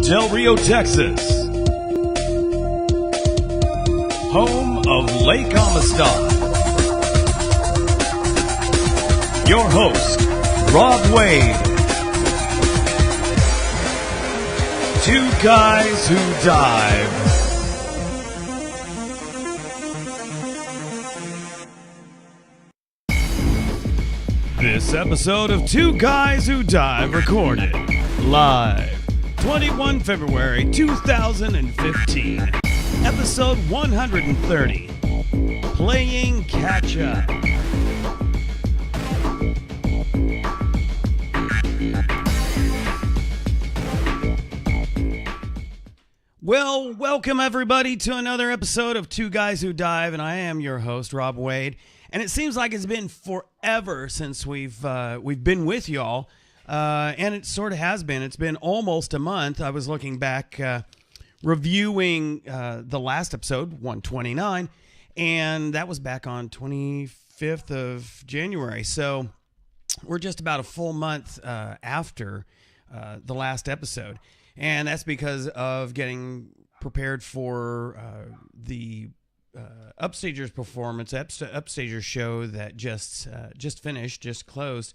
Del Rio, Texas, home of Lake Amistad. Your host, Rob Wade. Two guys who dive. This episode of Two Guys Who Dive recorded live 21 February 2015. Episode 130. Playing Catch Up. Well, welcome everybody to another episode of Two Guys Who Dive, and I am your host, Rob Wade. And it seems like it's been forever since we've been with y'all, and it sort of has been. It's been almost a month. I was looking back, reviewing the last episode, 129, and that was back on 25th of January. So we're just about a full month after the last episode, and that's because of getting prepared for the Upstagers performance, Upstagers show that just finished, just closed.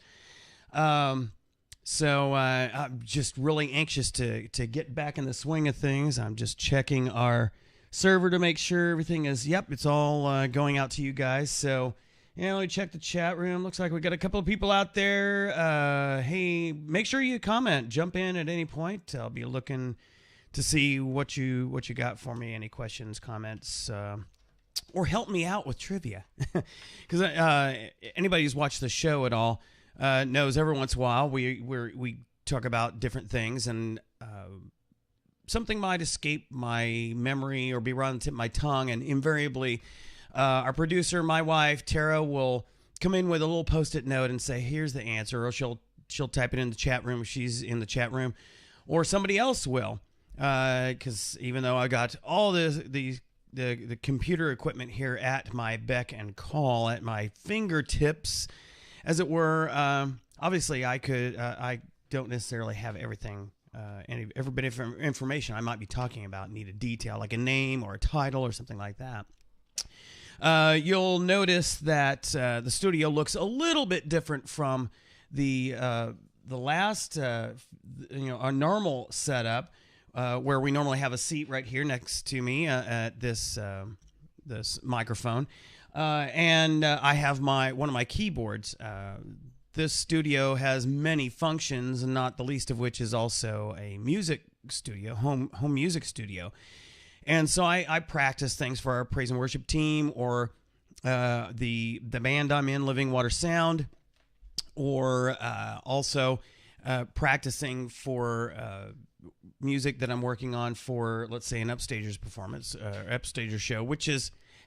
So I'm just really anxious to get back in the swing of things. I'm just checking our server to make sure everything is, it's all going out to you guys. So, let me check the chat room. Looks like we got a couple of people out there. Hey, make sure you comment, jump in at any point. I'll be looking to see what you got for me. Any questions, comments, or help me out with trivia. Because anybody who's watched the show at all knows every once in a while we talk about different things, and something might escape my memory or be right on the tip of my tongue, and invariably our producer, my wife, Tara, will come in with a little Post-it note and say, here's the answer, or she'll type it in the chat room if she's in the chat room, or somebody else will. Because even though I got all the computer equipment here at my beck and call, at my fingertips, as it were, obviously I don't necessarily have everything, every bit of information I might be talking about need a detail, like a name or a title or something like that. You'll notice that the studio looks a little bit different from the last, our normal setup. Where we normally have a seat right here next to me at this microphone, and I have one of my keyboards. This studio has many functions, and not the least of which is also a music studio, home music studio. And so I practice things for our praise and worship team, or the band I'm in, Living Water Sound, or also practicing for music that I'm working on for, let's say, an Upstagers performance, Upstagers show, which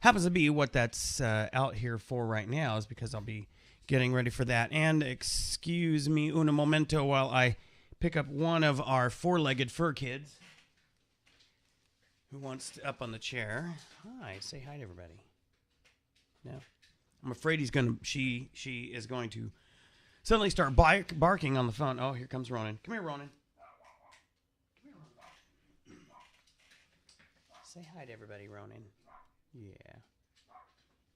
happens to be what that's out here for right now, is because I'll be getting ready for that. And excuse me un momento while I pick up one of our four-legged fur kids who wants to up on the chair. Hi, say hi to everybody. No, I'm afraid she is going to suddenly start barking on the phone. Oh, here comes Ronan. Come here, Ronan. Say hi to everybody, Ronan. Yeah.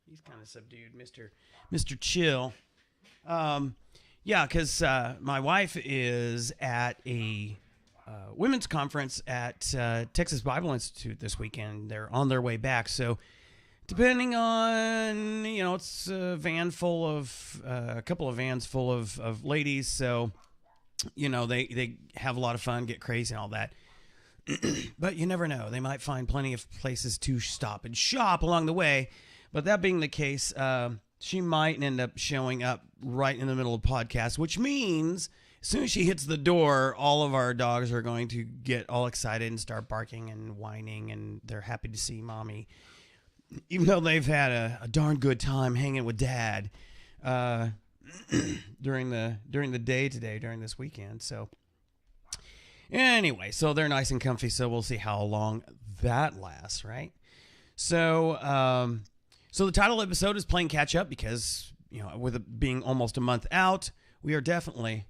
He's kind of subdued, Mr. Chill. Because my wife is at a women's conference at Texas Bible Institute this weekend. They're on their way back. So depending on, it's a couple of vans full of ladies. So, they have a lot of fun, get crazy and all that. But you never know. They might find plenty of places to stop and shop along the way. But that being the case, she might end up showing up right in the middle of the podcast, which means as soon as she hits the door, all of our dogs are going to get all excited and start barking and whining, and they're happy to see mommy, even though they've had a darn good time hanging with dad during the day today, during this weekend. So anyway, so they're nice and comfy, so we'll see how long that lasts, right? So the title of the episode is Playing Catch Up because, with it being almost a month out, we are definitely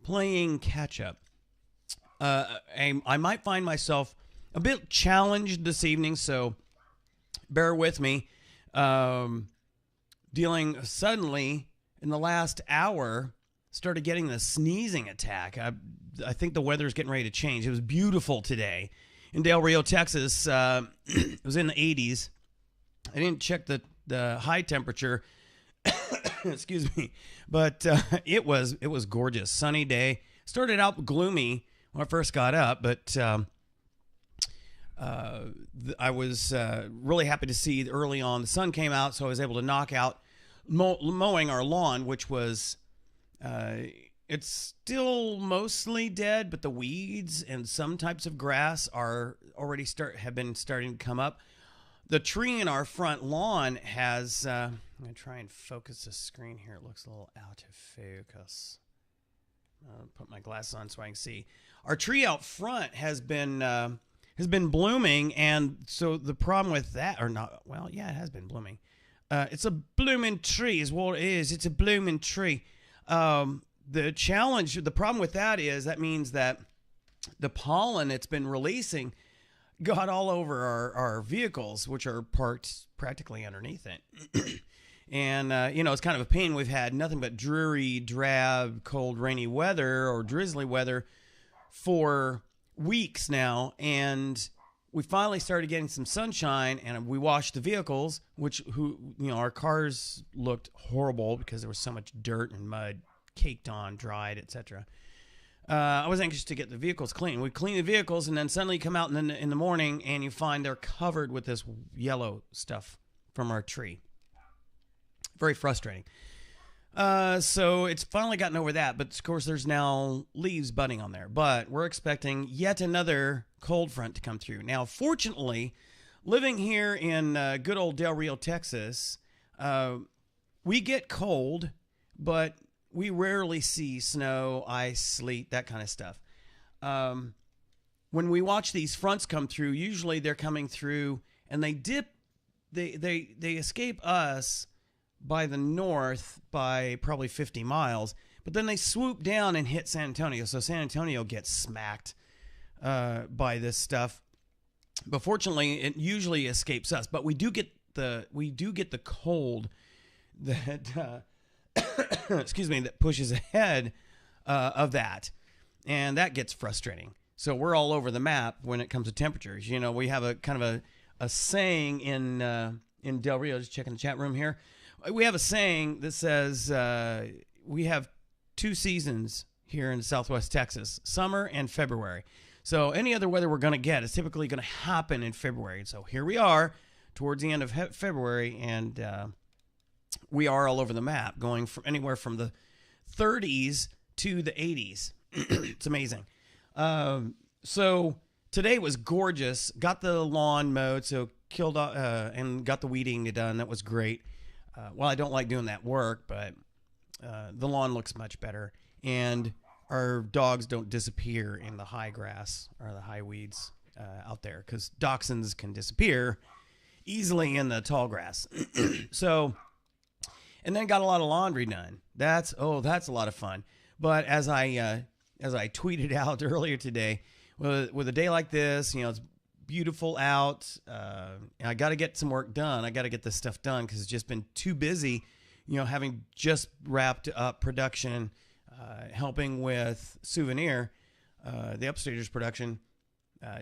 playing catch up. I might find myself a bit challenged this evening, so bear with me. Dealing suddenly in the last hour, started getting the sneezing attack. I think the weather is getting ready to change. It was beautiful today in Del Rio, Texas. It was in the 80s. I didn't check the high temperature. Excuse me, but it was gorgeous, sunny day. Started out gloomy when I first got up, but I was really happy to see early on the sun came out, so I was able to knock out mowing our lawn, which was it's still mostly dead, but the weeds and some types of grass are already have been starting to come up. The tree in our front lawn has. I'm gonna try and focus the screen here. It looks a little out of focus. I'll put my glasses on so I can see. Our tree out front has been blooming, and so the problem with that, or not, well, yeah, it has been blooming. It's a blooming tree is what it is. It's a blooming tree. The challenge, the problem with that is that means that the pollen it's been releasing got all over our vehicles, which are parked practically underneath it. And, it's kind of a pain. We've had nothing but dreary, drab, cold, rainy weather or drizzly weather for weeks now. And we finally started getting some sunshine, and we washed the vehicles, our cars looked horrible because there was so much dirt and mud caked on, dried, etc. I was anxious to get the vehicles clean. We clean the vehicles, and then suddenly you come out in the morning, and you find they're covered with this yellow stuff from our tree. Very frustrating. So it's finally gotten over that, but of course there's now leaves budding on there. But we're expecting yet another cold front to come through. Now, fortunately, living here in good old Del Rio, Texas, we get cold, but we rarely see snow, ice, sleet, that kind of stuff. When we watch these fronts come through, usually they're coming through and they escape us by the north by probably 50 miles, but then they swoop down and hit San Antonio. So San Antonio gets smacked by this stuff. But fortunately, it usually escapes us. But we do get the cold that excuse me, that pushes ahead of that, and that gets frustrating. So we're all over the map when it comes to temperatures. We have a kind of a saying in Del Rio. Just checking the chat room here. We have a saying that says we have two seasons here in Southwest Texas, summer and February. So any other weather we're going to get is typically going to happen in February. So here we are towards the end of February, and we are all over the map, going from anywhere from the 30s to the 80s. It's amazing. So today was gorgeous. Got the lawn mowed, so killed and got the weeding done. That was great. Well, I don't like doing that work, but the lawn looks much better. And our dogs don't disappear in the high grass or the high weeds out there, because dachshunds can disappear easily in the tall grass. So, and then got a lot of laundry done. That's a lot of fun. But as I tweeted out earlier today, with a day like this, it's beautiful out. I got to get some work done. I got to get this stuff done because it's just been too busy, having just wrapped up production, helping with Souvenir, the Upstagers production.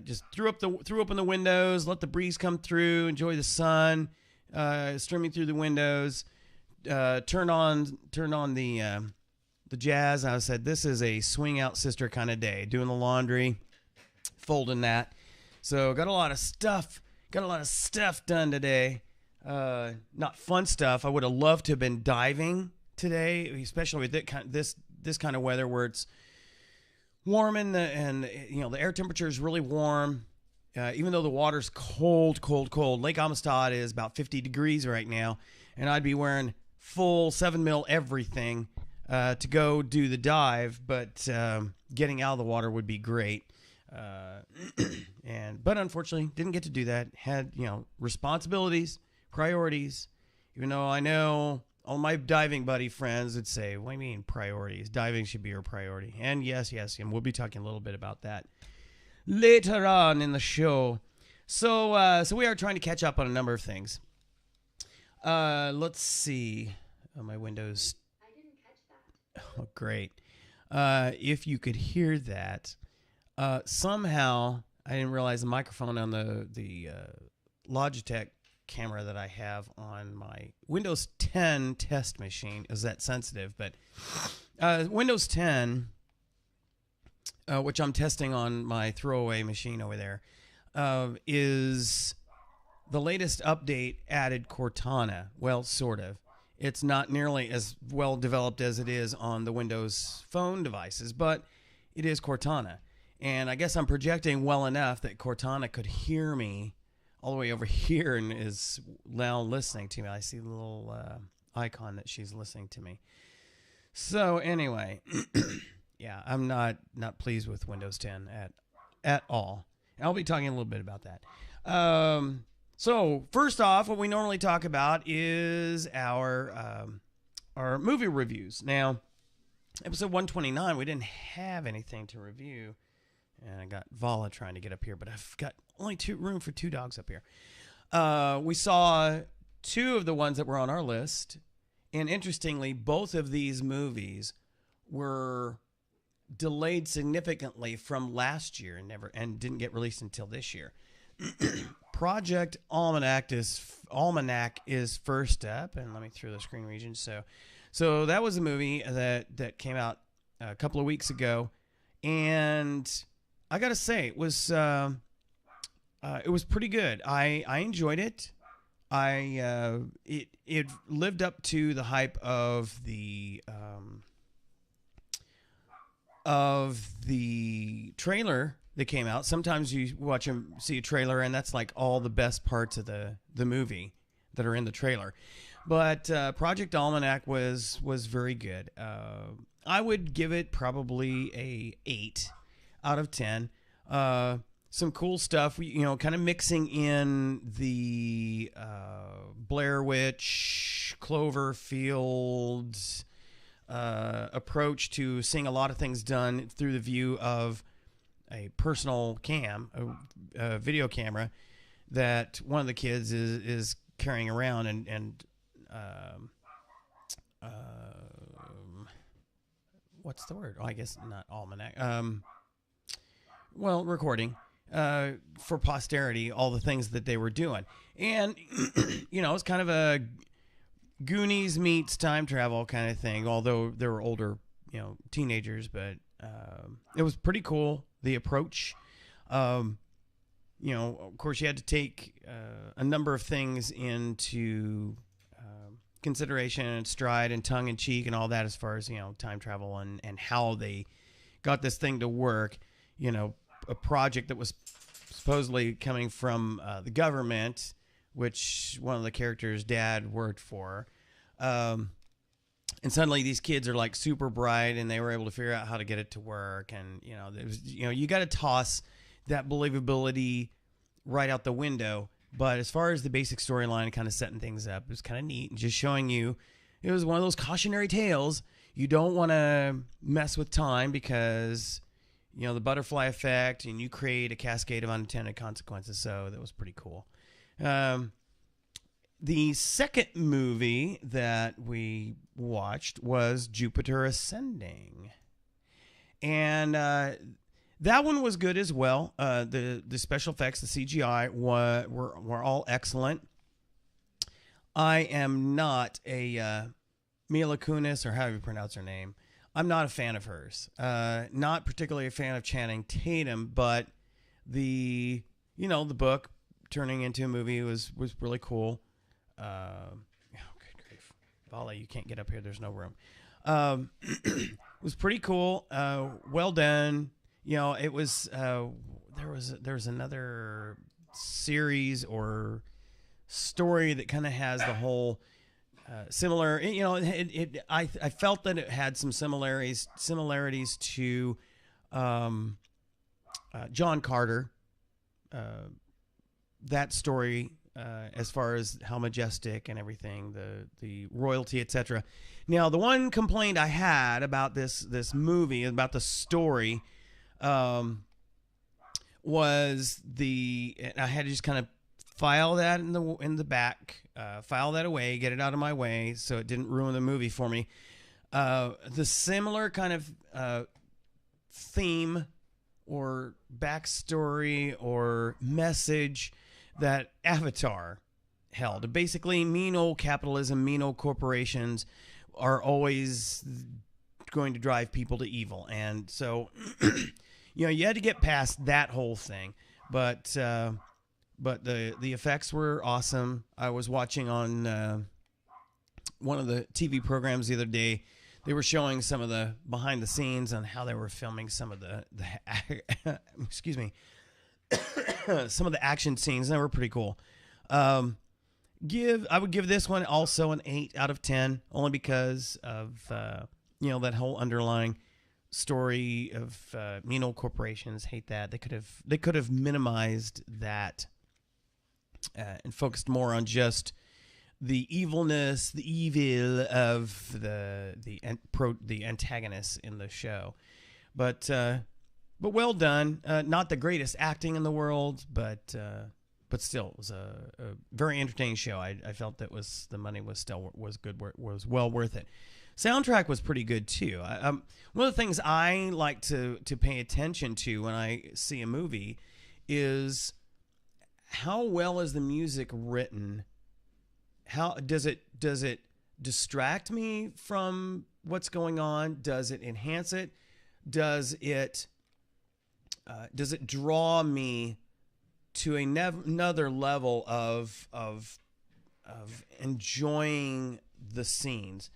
Just threw open the windows, let the breeze come through, enjoy the sun streaming through the windows. Turn on the jazz. I said, this is a swing out sister kind of day. Doing the laundry, folding that. So got a lot of stuff done today. Not fun stuff. I would have loved to have been diving today, especially with this kind of weather where it's warm and the air temperature is really warm. Even though the water's cold. Lake Amistad is about 50 degrees right now, and I'd be wearing full 7 mil everything to go do the dive, but getting out of the water would be great. But unfortunately didn't get to do that. Had responsibilities, priorities, even though I know all my diving buddy friends would say, what do you mean priorities? Diving should be your priority. And yes, and we'll be talking a little bit about that later on in the show. So we are trying to catch up on a number of things. Let's see. Oh, my Windows. I didn't catch that. Oh, great. If you could hear that, somehow I didn't realize the microphone on the Logitech camera that I have on my Windows 10 test machine is that sensitive. But Windows 10, which I'm testing on my throwaway machine over there, is the latest update added Cortana. Well, sort of. It's not nearly as well developed as it is on the Windows Phone devices, but it is Cortana. And I guess I'm projecting well enough that Cortana could hear me all the way over here and is now listening to me. I see the little icon that she's listening to me. So anyway, yeah, I'm not pleased with Windows 10 at all. I'll be talking a little bit about that. So first off, what we normally talk about is our movie reviews. Now, episode 129, we didn't have anything to review. And I got Vala trying to get up here, but I've got only room for 2 dogs up here. We saw 2 of the ones that were on our list. And interestingly, both of these movies were delayed significantly from last year and didn't get released until this year. Project Almanac is first up, and let me through the screen region. So that was a movie that came out a couple of weeks ago, and I gotta say it was pretty good. I enjoyed it. It lived up to the hype of the trailer that came out. Sometimes you see a trailer, and that's like all the best parts of the movie that are in the trailer. But Project Almanac was very good. I would give it probably a 8 out of 10. Some cool stuff, kind of mixing in the Blair Witch, Cloverfield approach to seeing a lot of things done through the view of a personal a video camera that one of the kids is carrying around and what's the word? Oh, I guess not almanac. Recording for posterity all the things that they were doing. And, it's kind of a Goonies meets time travel kind of thing, although they were older, teenagers. But it was pretty cool, the approach. Of course, you had to take a number of things into consideration and stride and tongue-in-cheek and all that as far as, time travel and how they got this thing to work. A project that was supposedly coming from the government, which one of the characters' dad worked for. And suddenly these kids are like super bright and they were able to figure out how to get it to work. And, there was, you got to toss that believability right out the window. But as far as the basic storyline, kind of setting things up, it was kind of neat and just showing you, it was one of those cautionary tales. You don't want to mess with time because, the butterfly effect, and you create a cascade of unintended consequences. So that was pretty cool. The second movie that we watched was Jupiter Ascending. And that one was good as well. The special effects, the CGI, were all excellent. I am not a Mila Kunis, or however you pronounce her name. I'm not a fan of hers. Not particularly a fan of Channing Tatum, but the book turning into a movie was really cool. Good grief. Vala, you can't get up here. There's no room. It was pretty cool. Well done. It was there was another series or story that kind of has the whole similar. I felt that it had some similarities to John Carter. That story as far as how majestic and everything, the royalty, etc. Now, the one complaint I had about this movie, about the story, was I had to just kind of file that in the back, file that away, get it out of my way, so it didn't ruin the movie for me. The similar kind of theme or backstory or message that Avatar held. Basically, mean old capitalism, mean old corporations are always going to drive people to evil. And so, you had to get past that whole thing. But the effects were awesome. I was watching on one of the TV programs the other day. They were showing some of the behind the scenes on how they were filming some of the excuse me, some of the action scenes. They were pretty cool. I would give this one also an 8 out of 10, only because of that whole underlying story of mean old corporations. Hate that. They could have minimized that and focused more on just the evilness, the evil of the antagonists in the show. But well done. Not the greatest acting in the world, but still, it was a very entertaining show. I felt that the money was good, was well worth it. Soundtrack was pretty good too. One of the things I like to pay attention to when I see a movie is how well is the music written. How does it distract me from what's going on? Does it enhance it? Does it draw me to another level of enjoying the scenes?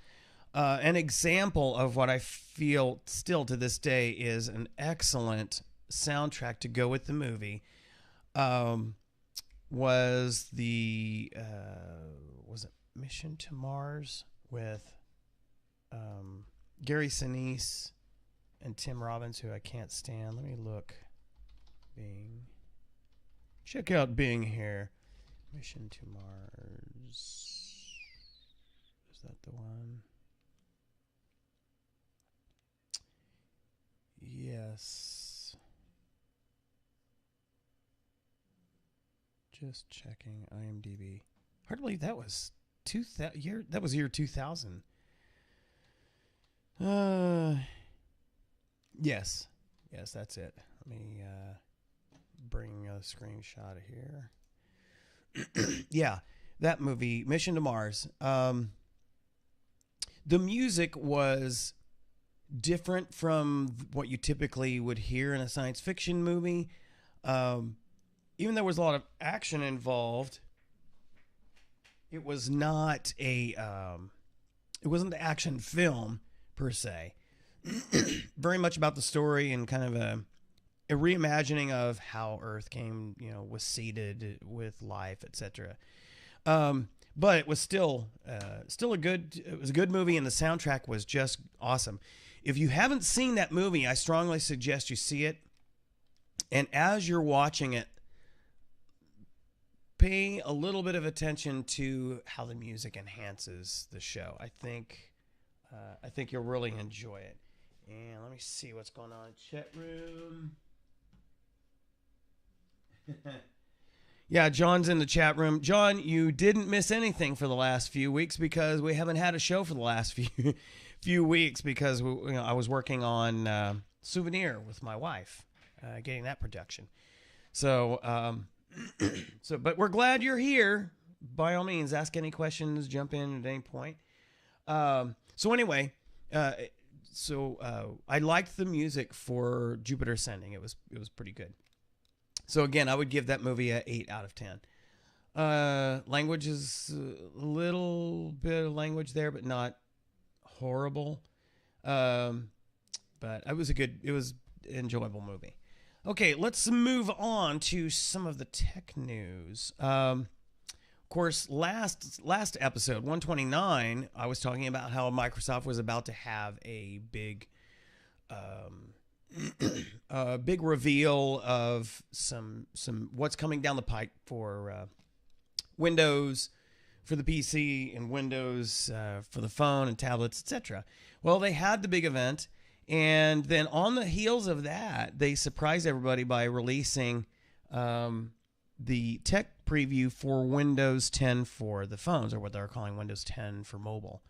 An example of what I feel still to this day is an excellent soundtrack to go with the movie. Was it Mission to Mars with Gary Sinise and Tim Robbins, who I can't stand. Let me look. Check out Bing here. Mission to Mars. Is that the one? Yes. Just checking IMDb. Hard to believe that was year 2000. Yes, that's it. Let me bring a screenshot here. Yeah, that movie, Mission to Mars. The music was different from what you typically would hear in a science fiction movie. Even though there was a lot of action involved, it was not it wasn't an action film per se. Very much about the story and kind of a reimagining of how Earth was seeded with life, etc. But it was still a good movie, and the soundtrack was just awesome. If you haven't seen that movie, I strongly suggest you see it. And as you're watching it, pay a little bit of attention to how the music enhances the show. I think you'll really enjoy it. And let me see what's going on in the chat room. Yeah, John's in the chat room. John, you didn't miss anything for the last few weeks because we haven't had a show for the last few weeks because I was working on Souvenir with my wife, getting that production. So, but we're glad you're here. By all means, ask any questions, jump in at any point. So anyway, I liked the music for Jupiter Ascending. It was pretty good. So again, I would give that movie a 8 out of 10. Language is a little bit of language there, but not horrible. But it was an enjoyable movie. Okay, let's move on to some of the tech news. Of course, last episode, 129, I was talking about how Microsoft was about to have a big big reveal of some what's coming down the pike for Windows for the PC and Windows for the phone and tablets, etc. Well, they had the big event, and then on the heels of that, they surprised everybody by releasing the tech preview for Windows 10 for the phones, or what they're calling Windows 10 for mobile.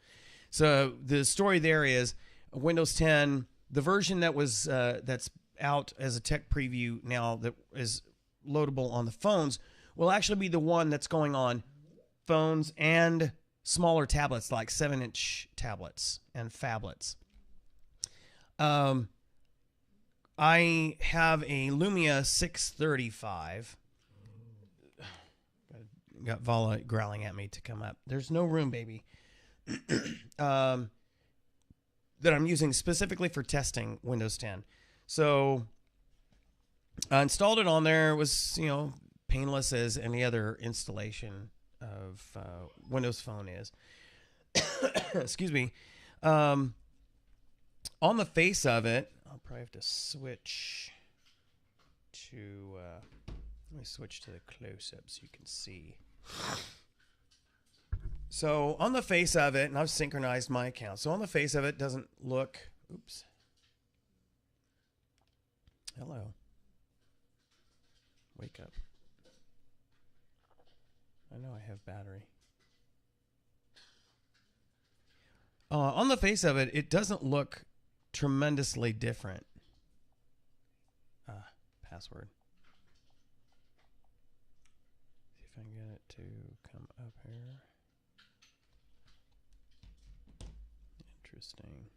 So the story there is Windows 10, the version that was that's out as a tech preview now that is loadable on the phones, will actually be the one that's going on phones and smaller tablets like 7-inch tablets and phablets. I have a Lumia 635. Got Vala growling at me to come up. There's no room, baby. That I'm using specifically for testing Windows 10. So I installed it on there. It was, painless as any other installation of Windows Phone is. Excuse me. On the face of it, I'll probably have to switch to... let me switch to the close-up so you can see. So on the face of it, and I've synchronized my account. So on the face of it, doesn't look... Oops. Hello. Wake up. I know I have battery. On the face of it, it doesn't look tremendously different. Password. See if I can get it to come up here. Interesting.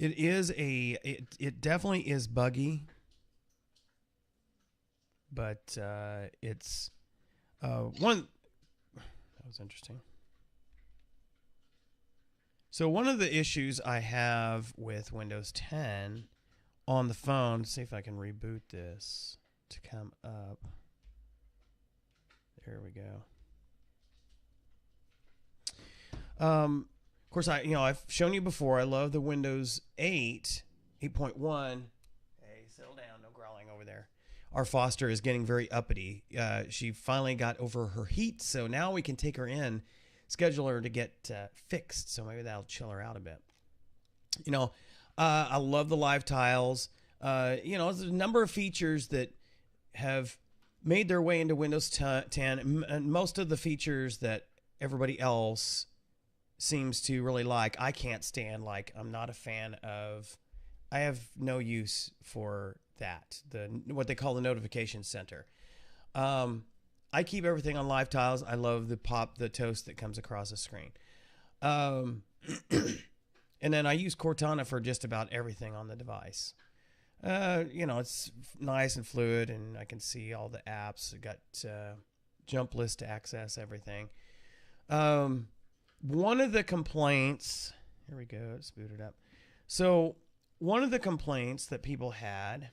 It definitely is buggy, but it's one that was interesting. So one of the issues I have with Windows 10 on the phone, let's see if I can reboot this to come up. There we go. Of course, I've shown you before. I love the Windows 8, 8.1. Hey, settle down. No growling over there. Our Foster is getting very uppity. She finally got over her heat, so now we can take her in, schedule her to get fixed. So maybe that'll chill her out a bit. I love the live tiles. There's a number of features that have made their way into Windows 10, and most of the features that everybody else seems to really like, I can't stand. Like, I'm not a fan of. I have no use for that. What they call the notification center. I keep everything on live tiles. I love the toast that comes across the screen. And then I use Cortana for just about everything on the device. It's nice and fluid, and I can see all the apps. I got jump list to access everything. One of the complaints, here we go, let's boot it up. So one of the complaints that people had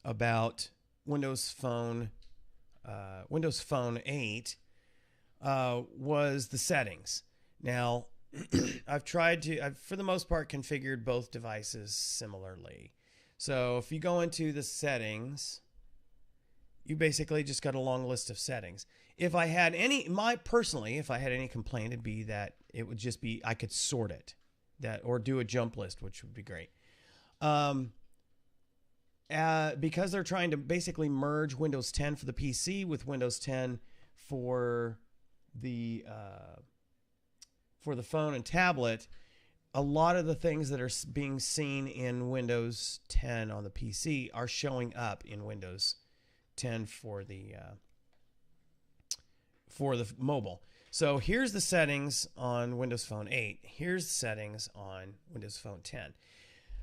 about Windows Phone 8 was the settings. Now, I've for the most part configured both devices similarly. So if you go into the settings, you basically just got a long list of settings. If I had any, if I had any complaint, it'd be that it would just be, I could sort it, or do a jump list, which would be great. Because they're trying to basically merge Windows 10 for the PC with Windows 10 for the phone and tablet, a lot of the things that are being seen in Windows 10 on the PC are showing up in Windows 10 for the mobile. So here's the settings on Windows Phone 8. Here's the settings on Windows Phone 10.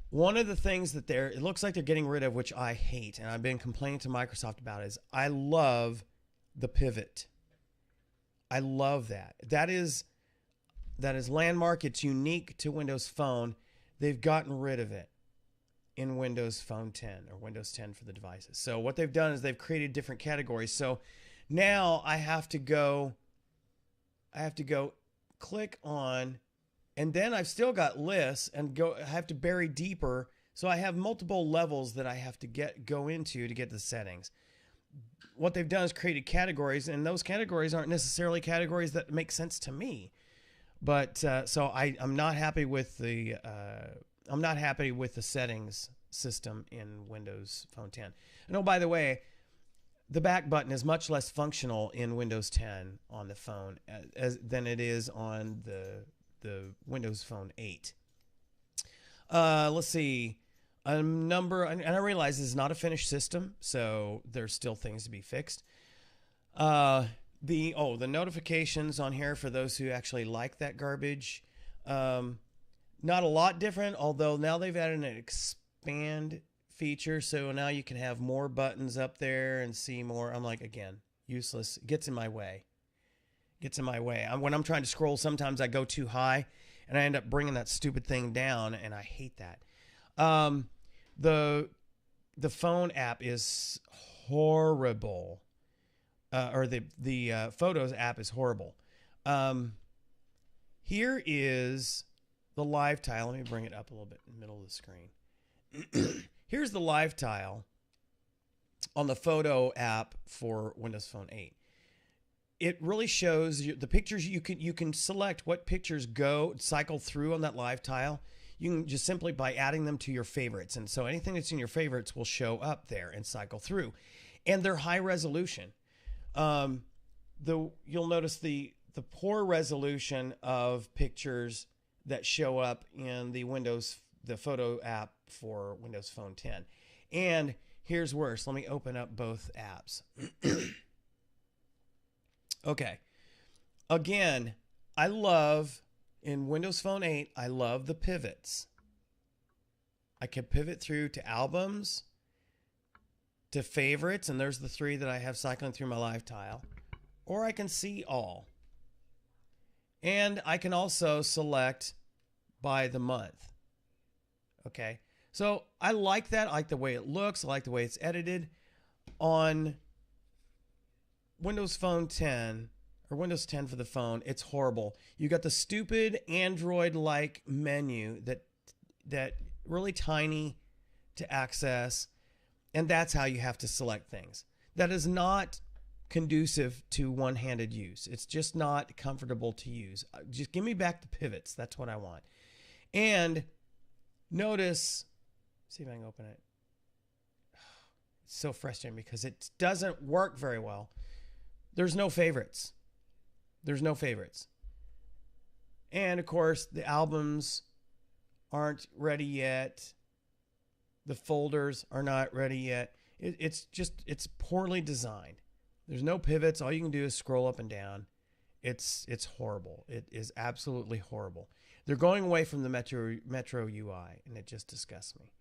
One of the things that it looks like they're getting rid of, which I hate, and I've been complaining to Microsoft about, is I love the pivot. I love that. That is landmark. It's unique to Windows Phone. They've gotten rid of it in Windows Phone 10 or Windows 10 for the devices. So what they've done is they've created different categories. So now I have to go click on, and then I've still got lists and I have to bury deeper. So I have multiple levels that I have to go into to get the settings. what they've done is created categories, and those categories aren't necessarily categories that make sense to me. But so I'm not happy with the settings system in Windows Phone 10. And oh, by the way, the back button is much less functional in Windows 10 on the phone than it is on the Windows Phone 8. Let's see. A number, and I realize this is not a finished system, so there's still things to be fixed. The notifications on here for those who actually like that garbage. Not a lot different, although now they've added an expand feature, so now you can have more buttons up there and see more. I'm like, again, useless. It gets in my way. When I'm trying to scroll, sometimes I go too high, and I end up bringing that stupid thing down, and I hate that. The phone app is horrible. Or the Photos app is horrible. Here is the live tile. Let me bring it up a little bit in the middle of the screen. Here's the live tile on the photo app for Windows Phone 8. It really shows you the pictures. You can select what pictures cycle through on that live tile. You can just simply by adding them to your favorites. And so anything that's in your favorites will show up there and cycle through. And they're high resolution. You'll notice the poor resolution of pictures that show up in the photo app for Windows Phone 10. And here's worse. Let me open up both apps. Okay. Again, in Windows Phone 8, I love the pivots. I can pivot through to albums, to favorites, and there's the 3 that I have cycling through my live tile. Or I can see all. And I can also select by the month. Okay. So I like that. I like the way it looks. I like the way it's edited. On Windows Phone 10 or Windows 10 for the phone, it's horrible. You got the stupid Android-like menu that really tiny to access, and that's how you have to select things. That is not conducive to one-handed use. It's just not comfortable to use. Just give me back the pivots. That's what I want. And notice, see if I can open it. It's so frustrating because it doesn't work very well. There's no favorites. And of course, the albums aren't ready yet. The folders are not ready yet. It's poorly designed. There's no pivots. All you can do is scroll up and down. It's horrible. It is absolutely horrible. They're going away from the Metro UI, and it just disgusts me.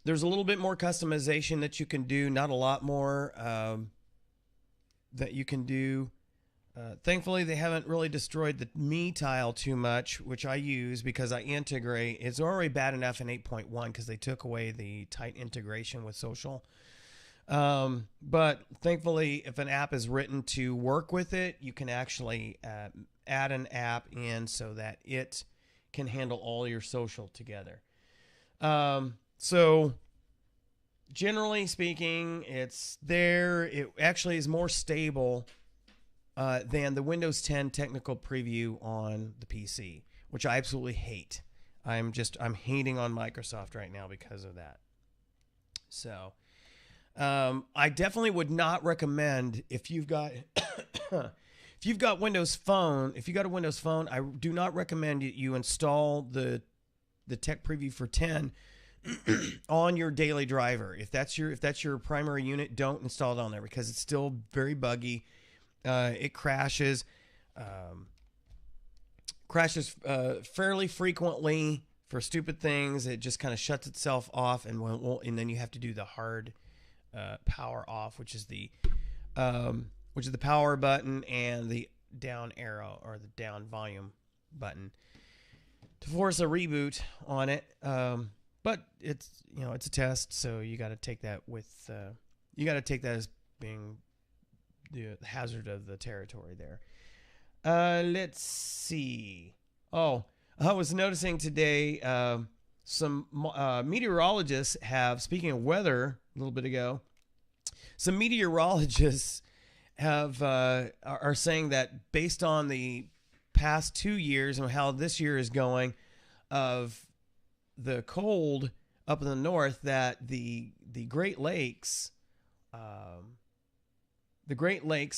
There's a little bit more customization that you can do, not a lot more that you can do. Thankfully, they haven't really destroyed the Me tile too much, which I use because I integrate. It's already bad enough in 8.1 because they took away the tight integration with social. But thankfully, if an app is written to work with it, you can actually add an app in so that it can handle all your social together. So generally speaking, it's there. It actually is more stable than the Windows 10 technical preview on the PC, which I absolutely hate. I'm hating on Microsoft right now because of that. So I definitely would not recommend if you've got Windows Phone. If you got a Windows Phone, I do not recommend you install the tech preview for 10 on your daily driver. If that's your primary unit, don't install it on there because it's still very buggy. It crashes fairly frequently for stupid things. It just kind of shuts itself off, and then you have to do the hard power off, which is the power button and the down arrow or the down volume button to force a reboot on it. But it's a test, so you got to take that as being the hazard of the territory there. Let's see. Oh, I was noticing today some meteorologists have, speaking of weather a little bit ago, some meteorologists are saying that based on the past 2 years and how this year is going, of the cold up in the north, that the Great Lakes,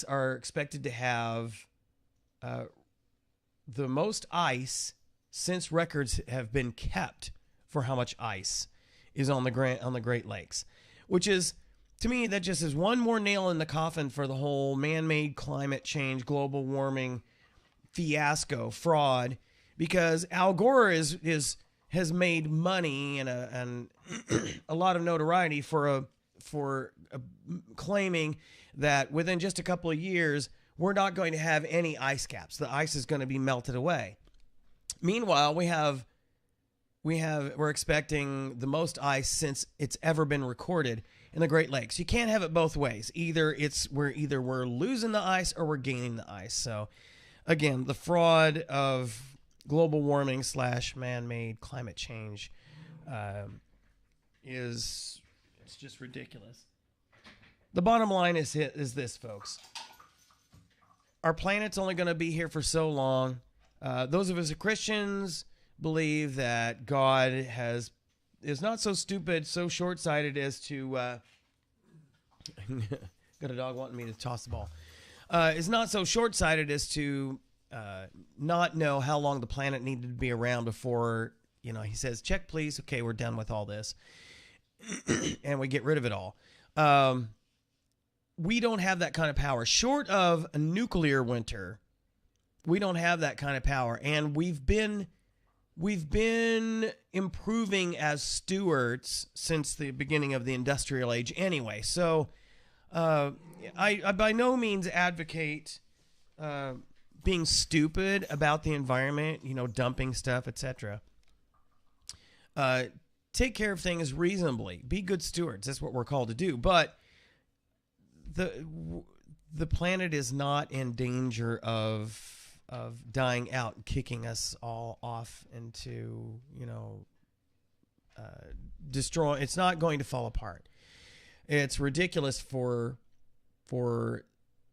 are expected to have the most ice since records have been kept for how much ice is on the Great Lakes, which is, to me, that just is one more nail in the coffin for the whole man-made climate change, global warming fiasco, fraud, because Al Gore has made money and a lot of notoriety for claiming that within just a couple of years we're not going to have any ice caps. The ice is going to be melted away. Meanwhile, we're expecting the most ice since it's ever been recorded in the Great Lakes. You can't have it both ways. Either we're losing the ice or we're gaining the ice. So again, the fraud of global warming / man-made climate change it's just ridiculous. The bottom line is this, folks. Our planet's only going to be here for so long. Those of us as Christians believe that God is not so stupid, so short-sighted as to got a dog wanting me to toss the ball. Is not so short-sighted as to not know how long the planet needed to be around before, he says, check please, okay, we're done with all this, and we get rid of it all. We don't have that kind of power. Short of a nuclear winter, we don't have that kind of power, and we've been improving as stewards since the beginning of the industrial age anyway. So I by no means advocate being stupid about the environment, dumping stuff, etc. Take care of things reasonably. Be good stewards. That's what we're called to do. But the planet is not in danger of dying out and kicking us all off into, destroy. It's not going to fall apart. It's ridiculous for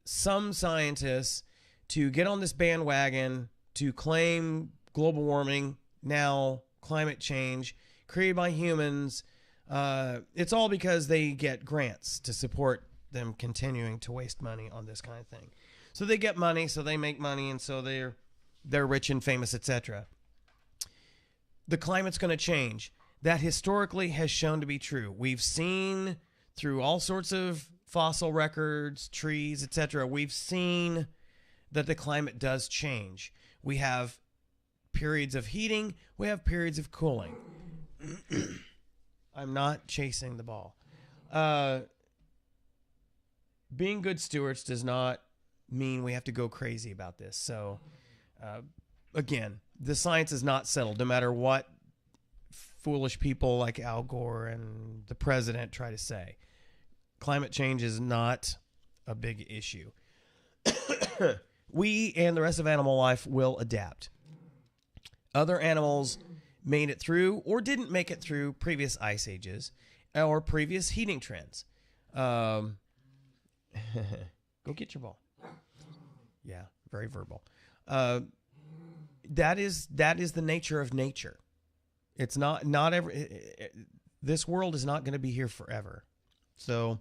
some scientists to get on this bandwagon to claim global warming, now climate change, created by humans. It's all because they get grants to support them continuing to waste money on this kind of thing. So they get money, so they make money, and so they're rich and famous, etc. The climate's going to change. That historically has shown to be true. We've seen through all sorts of fossil records, trees, etc. We've seen that the climate does change. We have periods of heating. We have periods of cooling. I'm not chasing the ball. Being good stewards does not mean we have to go crazy about this. So, again, the science is not settled, no matter what foolish people like Al Gore and the president try to say. Climate change is not a big issue. We and the rest of animal life will adapt. Other animals made it through or didn't make it through previous ice ages or previous heating trends. Go get your ball. Yeah, very verbal. That is the nature of nature. It's not this world is not going to be here forever. So,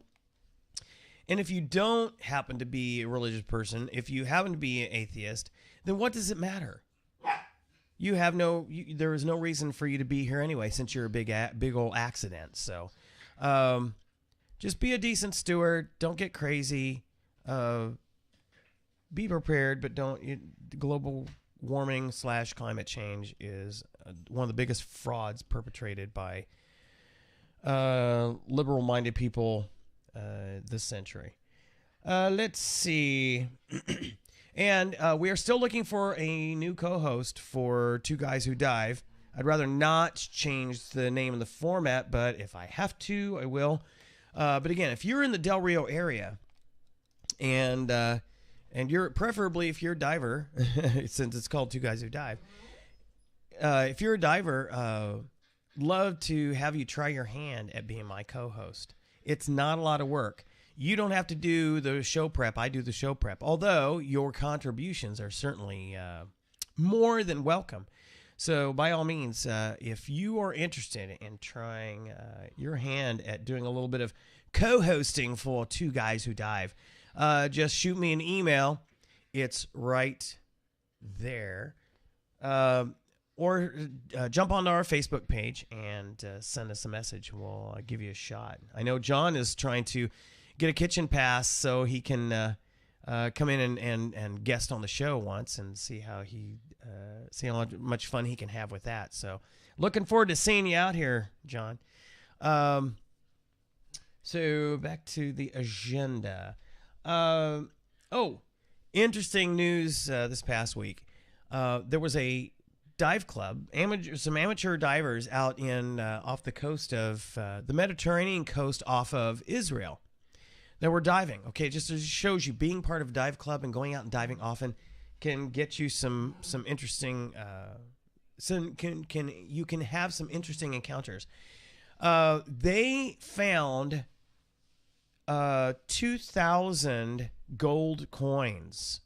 and if you don't happen to be a religious person, if you happen to be an atheist, then what does it matter? There is no reason for you to be here anyway, since you're a big old accident. So, just be a decent steward. Don't get crazy. Be prepared, but global warming / climate change is one of the biggest frauds perpetrated by liberal-minded people this century. Let's see. And we are still looking for a new co-host for Two Guys Who Dive. I'd rather not change the name and the format, but if I have to, I will. But again, if you're in the Del Rio area, and you're preferably if you're a diver, since it's called Two Guys Who Dive. If you're a diver, love to have you try your hand at being my co-host. It's not a lot of work. You don't have to do the show prep. I do the show prep. Although your contributions are certainly more than welcome. So by all means, if you are interested in trying your hand at doing a little bit of co-hosting for Two Guys Who Dive, just shoot me an email. It's right there. Or jump onto our Facebook page and send us a message. We'll give you a shot. I know John is trying to get a kitchen pass so he can come in and guest on the show once and see how much fun he can have with that. So looking forward to seeing you out here, John. So back to the agenda. Interesting news this past week. There was a dive club, some amateur divers out in off the coast of the Mediterranean coast off of Israel that were diving. Okay, just shows you being part of a dive club and going out and diving often can get you some interesting. You can have some interesting encounters. They found 2,000 gold coins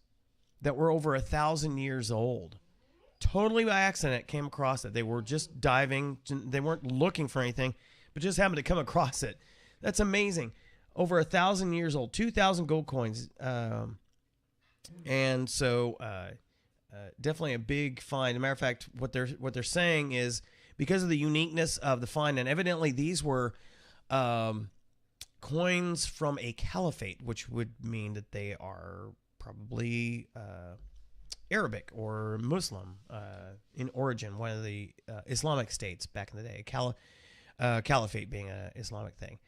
that were over 1,000 years old. Totally by accident came across it. They were just diving. They weren't looking for anything, but just happened to come across it. That's amazing. Over 1,000 years old, 2,000 gold coins. And so definitely a big find. As a matter of fact, what they're saying is because of the uniqueness of the find, and evidently these were coins from a caliphate, which would mean that they are probably Arabic or Muslim in origin, one of the Islamic states back in the day, caliphate being an Islamic thing.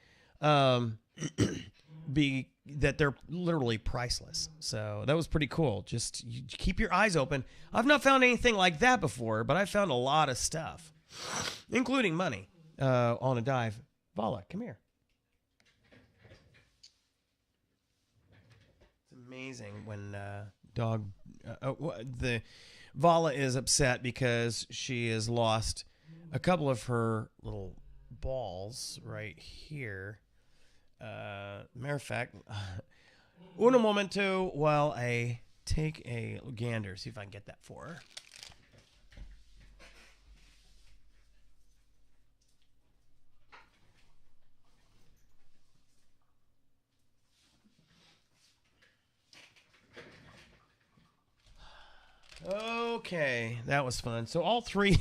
That they're literally priceless. So that was pretty cool. Just you keep your eyes open. I've not found anything like that before, but I found a lot of stuff, including money on a dive. Vala, come here. It's amazing when the Vala is upset because she has lost a couple of her little balls right here. Matter of fact, un momento while I take a gander, see if I can get that for her. Okay, that was fun. So all three,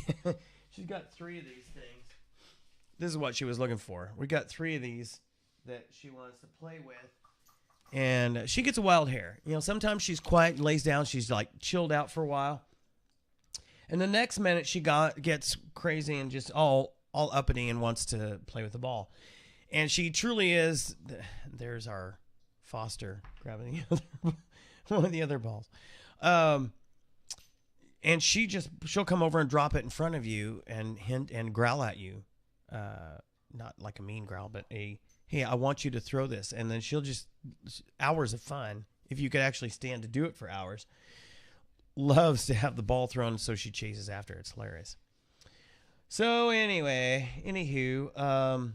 she's got 3 of these things. This is what she was looking for. We got 3 of these that she wants to play with. And she gets a wild hair. You know, sometimes she's quiet and lays down. She's like chilled out for a while. And the next minute she gets crazy and just all uppity and wants to play with the ball. And she truly is. There's our Foster grabbing the other, one of the other balls. And she'll come over and drop it in front of you and hint and growl at you. Not like a mean growl, but hey, I want you to throw this. And then she'll just, hours of fun, if you could actually stand to do it for hours. Loves to have the ball thrown, so she chases after. It's hilarious. So anywho, all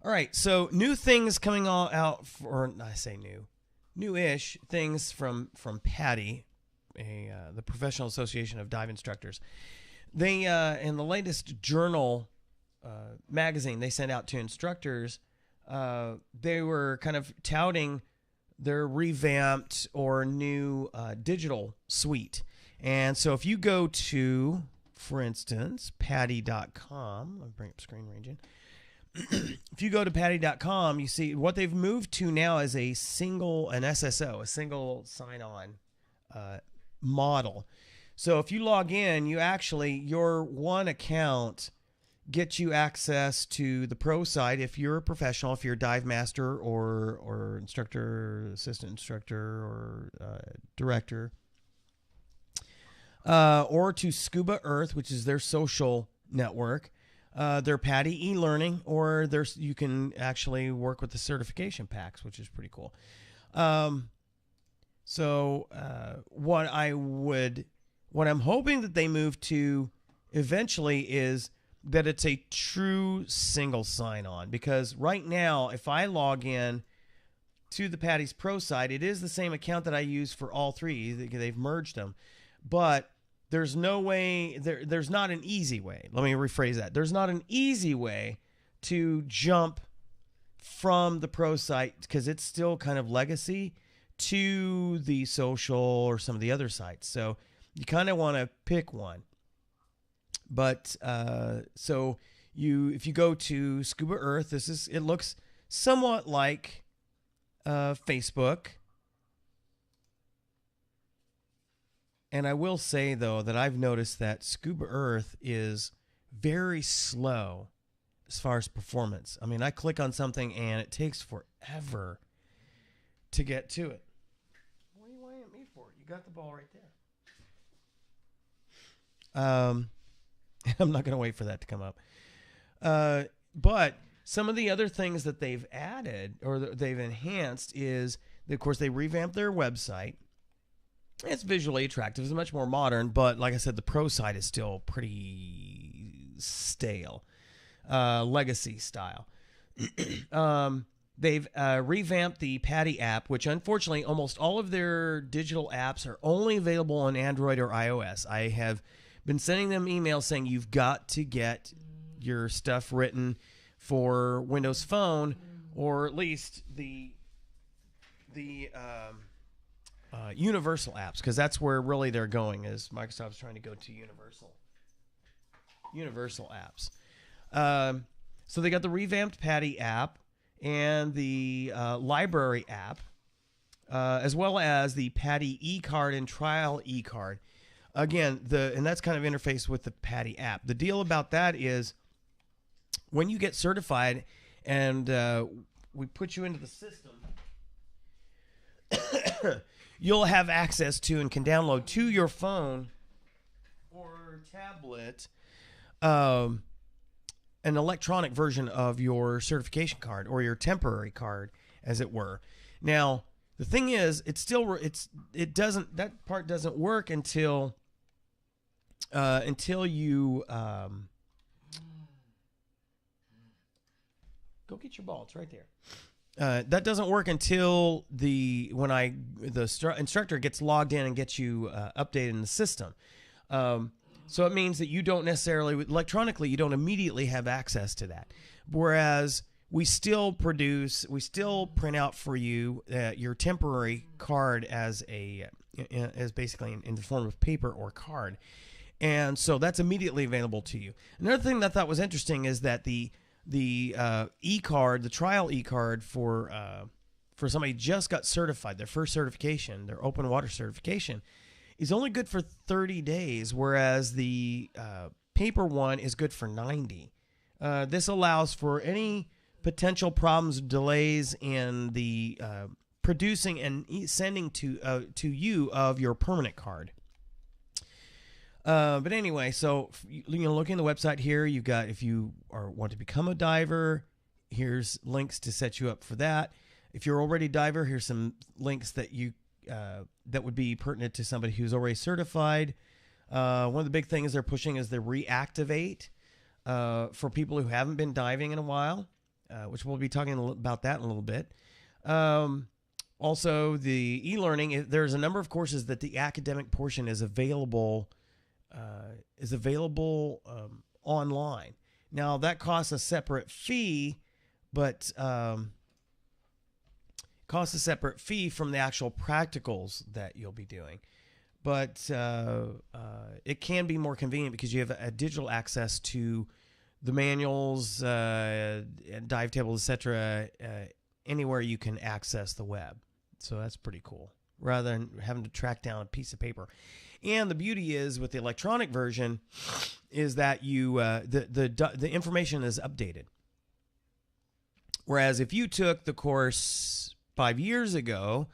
right, so new things coming out for, I say newish things from PADI, the Professional Association of Dive Instructors. They, in the latest journal magazine they sent out to instructors, they were kind of touting their revamped or new digital suite. And so if you go to, for instance, PADI.com, I'll bring up screen ranging. If you go to PADI.com, you see what they've moved to now is an SSO, a single sign-on model. So if you log in, your one account gets you access to the pro side if you're a professional, if you're a dive master or instructor, assistant instructor, or director, or to Scuba Earth, which is their social network, their PADI e-learning, or you can actually work with the certification packs, which is pretty cool. So what I'm hoping that they move to eventually is that it's a true single sign-on. Because right now, if I log in to the PADI's Pro site, it is the same account that I use for all three. They've merged them. But there's no way, there's not an easy way. Let me rephrase that. There's not an easy way to jump from the Pro site, because it's still kind of legacy, to the social or some of the other sites. So you kind of want to pick one. But so if you go to Scuba Earth, it looks somewhat like Facebook. And I will say, though, that I've noticed that Scuba Earth is very slow as far as performance. I mean, I click on something and it takes forever to get to it. What are you whining at me for? You got the ball right there. I'm not going to wait for that to come up. But some of the other things that they've added or they've enhanced is, of course, they revamped their website. It's visually attractive. It's much more modern, but like I said, the Pro side is still pretty stale, legacy style. They've revamped the PADI app, which unfortunately almost all of their digital apps are only available on Android or iOS. I have been sending them emails saying you've got to get your stuff written for Windows Phone, or at least the universal apps, because that's where really they're going, is Microsoft's trying to go to universal apps. So they got the revamped PADI app and the library app, as well as the PADI e-card and trial e-card. Again, and that's kind of interfaced with the PADI app. The deal about that is when you get certified and we put you into the system, you'll have access to and can download to your phone or tablet an electronic version of your certification card, or your temporary card, as it were. Now, the thing is, that part doesn't work until you go get your ball. It's right there. That doesn't work until the instructor gets logged in and gets you updated in the system. So it means that you don't necessarily, electronically, you don't immediately have access to that. Whereas we still print out for you your temporary card as basically in the form of paper or card. And so that's immediately available to you. Another thing that I thought was interesting is that the e-card, the trial e-card for somebody who just got certified, their first certification, their open water certification, is only good for 30 days, whereas the paper one is good for 90. This allows for any potential problems, delays in the producing and sending to you of your permanent card. But anyway, so looking at the website here, you've got, if you want to become a diver, here's links to set you up for that. If you're already a diver, here's some links that that would be pertinent to somebody who's already certified. One of the big things they're pushing is the reactivate for people who haven't been diving in a while, which we'll be talking about that in a little bit. Also, the e-learning, there's a number of courses that the academic portion is available online. Now, that costs a separate fee, but costs a separate fee from the actual practicals that you'll be doing. But it can be more convenient because you have a digital access to the manuals, dive tables, etc., anywhere you can access the web. So that's pretty cool, rather than having to track down a piece of paper. And the beauty is, with the electronic version, is that the information is updated. Whereas if you took the course 5 years ago,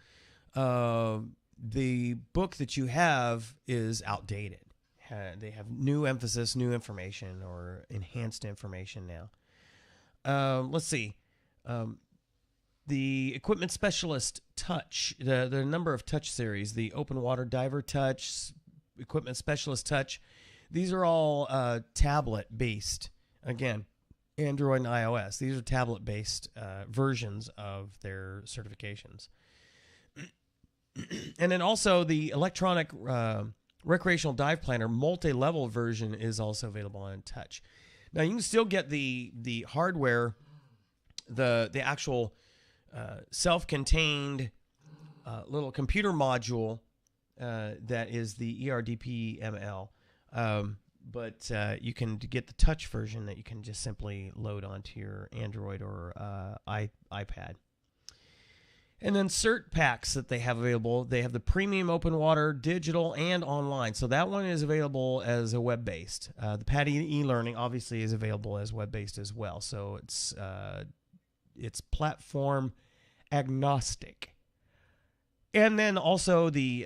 the book that you have is outdated. They have new emphasis, new information, or enhanced information now. Let's see. The Equipment Specialist Touch, the number of Touch series, the Open Water Diver Touch, Equipment Specialist Touch, These are all tablet-based. Again, Android and iOS. These are tablet-based versions of their certifications. And then also the electronic recreational dive planner multi-level version is also available on Touch. Now, you can still get the hardware, the actual self-contained little computer module that is the ERDP-ML. But you can get the touch version that you can just simply load onto your Android or iPad. And then cert packs that they have available. They have the premium open water, digital, and online. So that one is available as a web-based. The PADI e-learning obviously is available as web-based as well. So it's platform agnostic. And then also they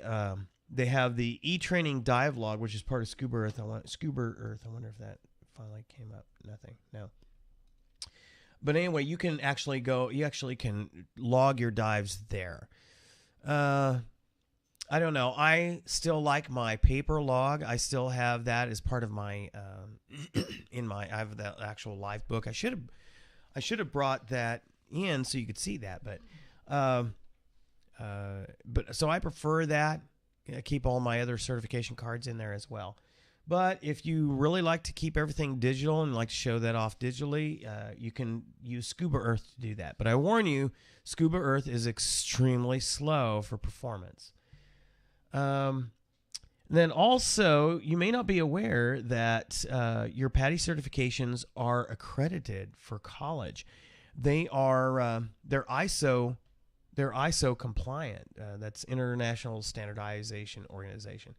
have the e-training dive log, which is part of Scuba Earth. I wonder if that finally came up. Nothing. No. But anyway, you can actually can log your dives there. I don't know. I still like my paper log. I still have that as part of my I have that actual live book. I should have brought that in so you could see that, but so I prefer that. I keep all my other certification cards in there as well. But if you really like to keep everything digital and like to show that off digitally, you can use Scuba Earth to do that. But I warn you, Scuba Earth is extremely slow for performance. Then also, you may not be aware that your PADI certifications are accredited for college. They're ISO compliant. That's International Standardization Organization.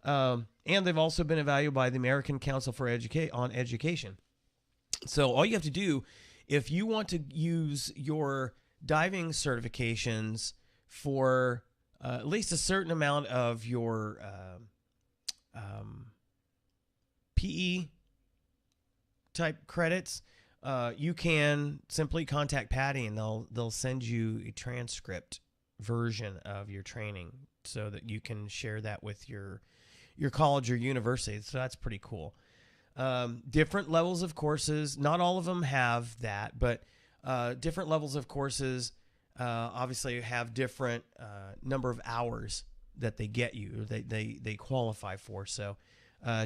And they've also been evaluated by the American Council for Education. So all you have to do, if you want to use your diving certifications for at least a certain amount of your PE type credits, you can simply contact PADI and they'll send you a transcript version of your training so that you can share that with your college or university. So that's pretty cool. Different levels of courses. Not all of them have that, but different levels of courses obviously have different number of hours that they get you, or they qualify for. So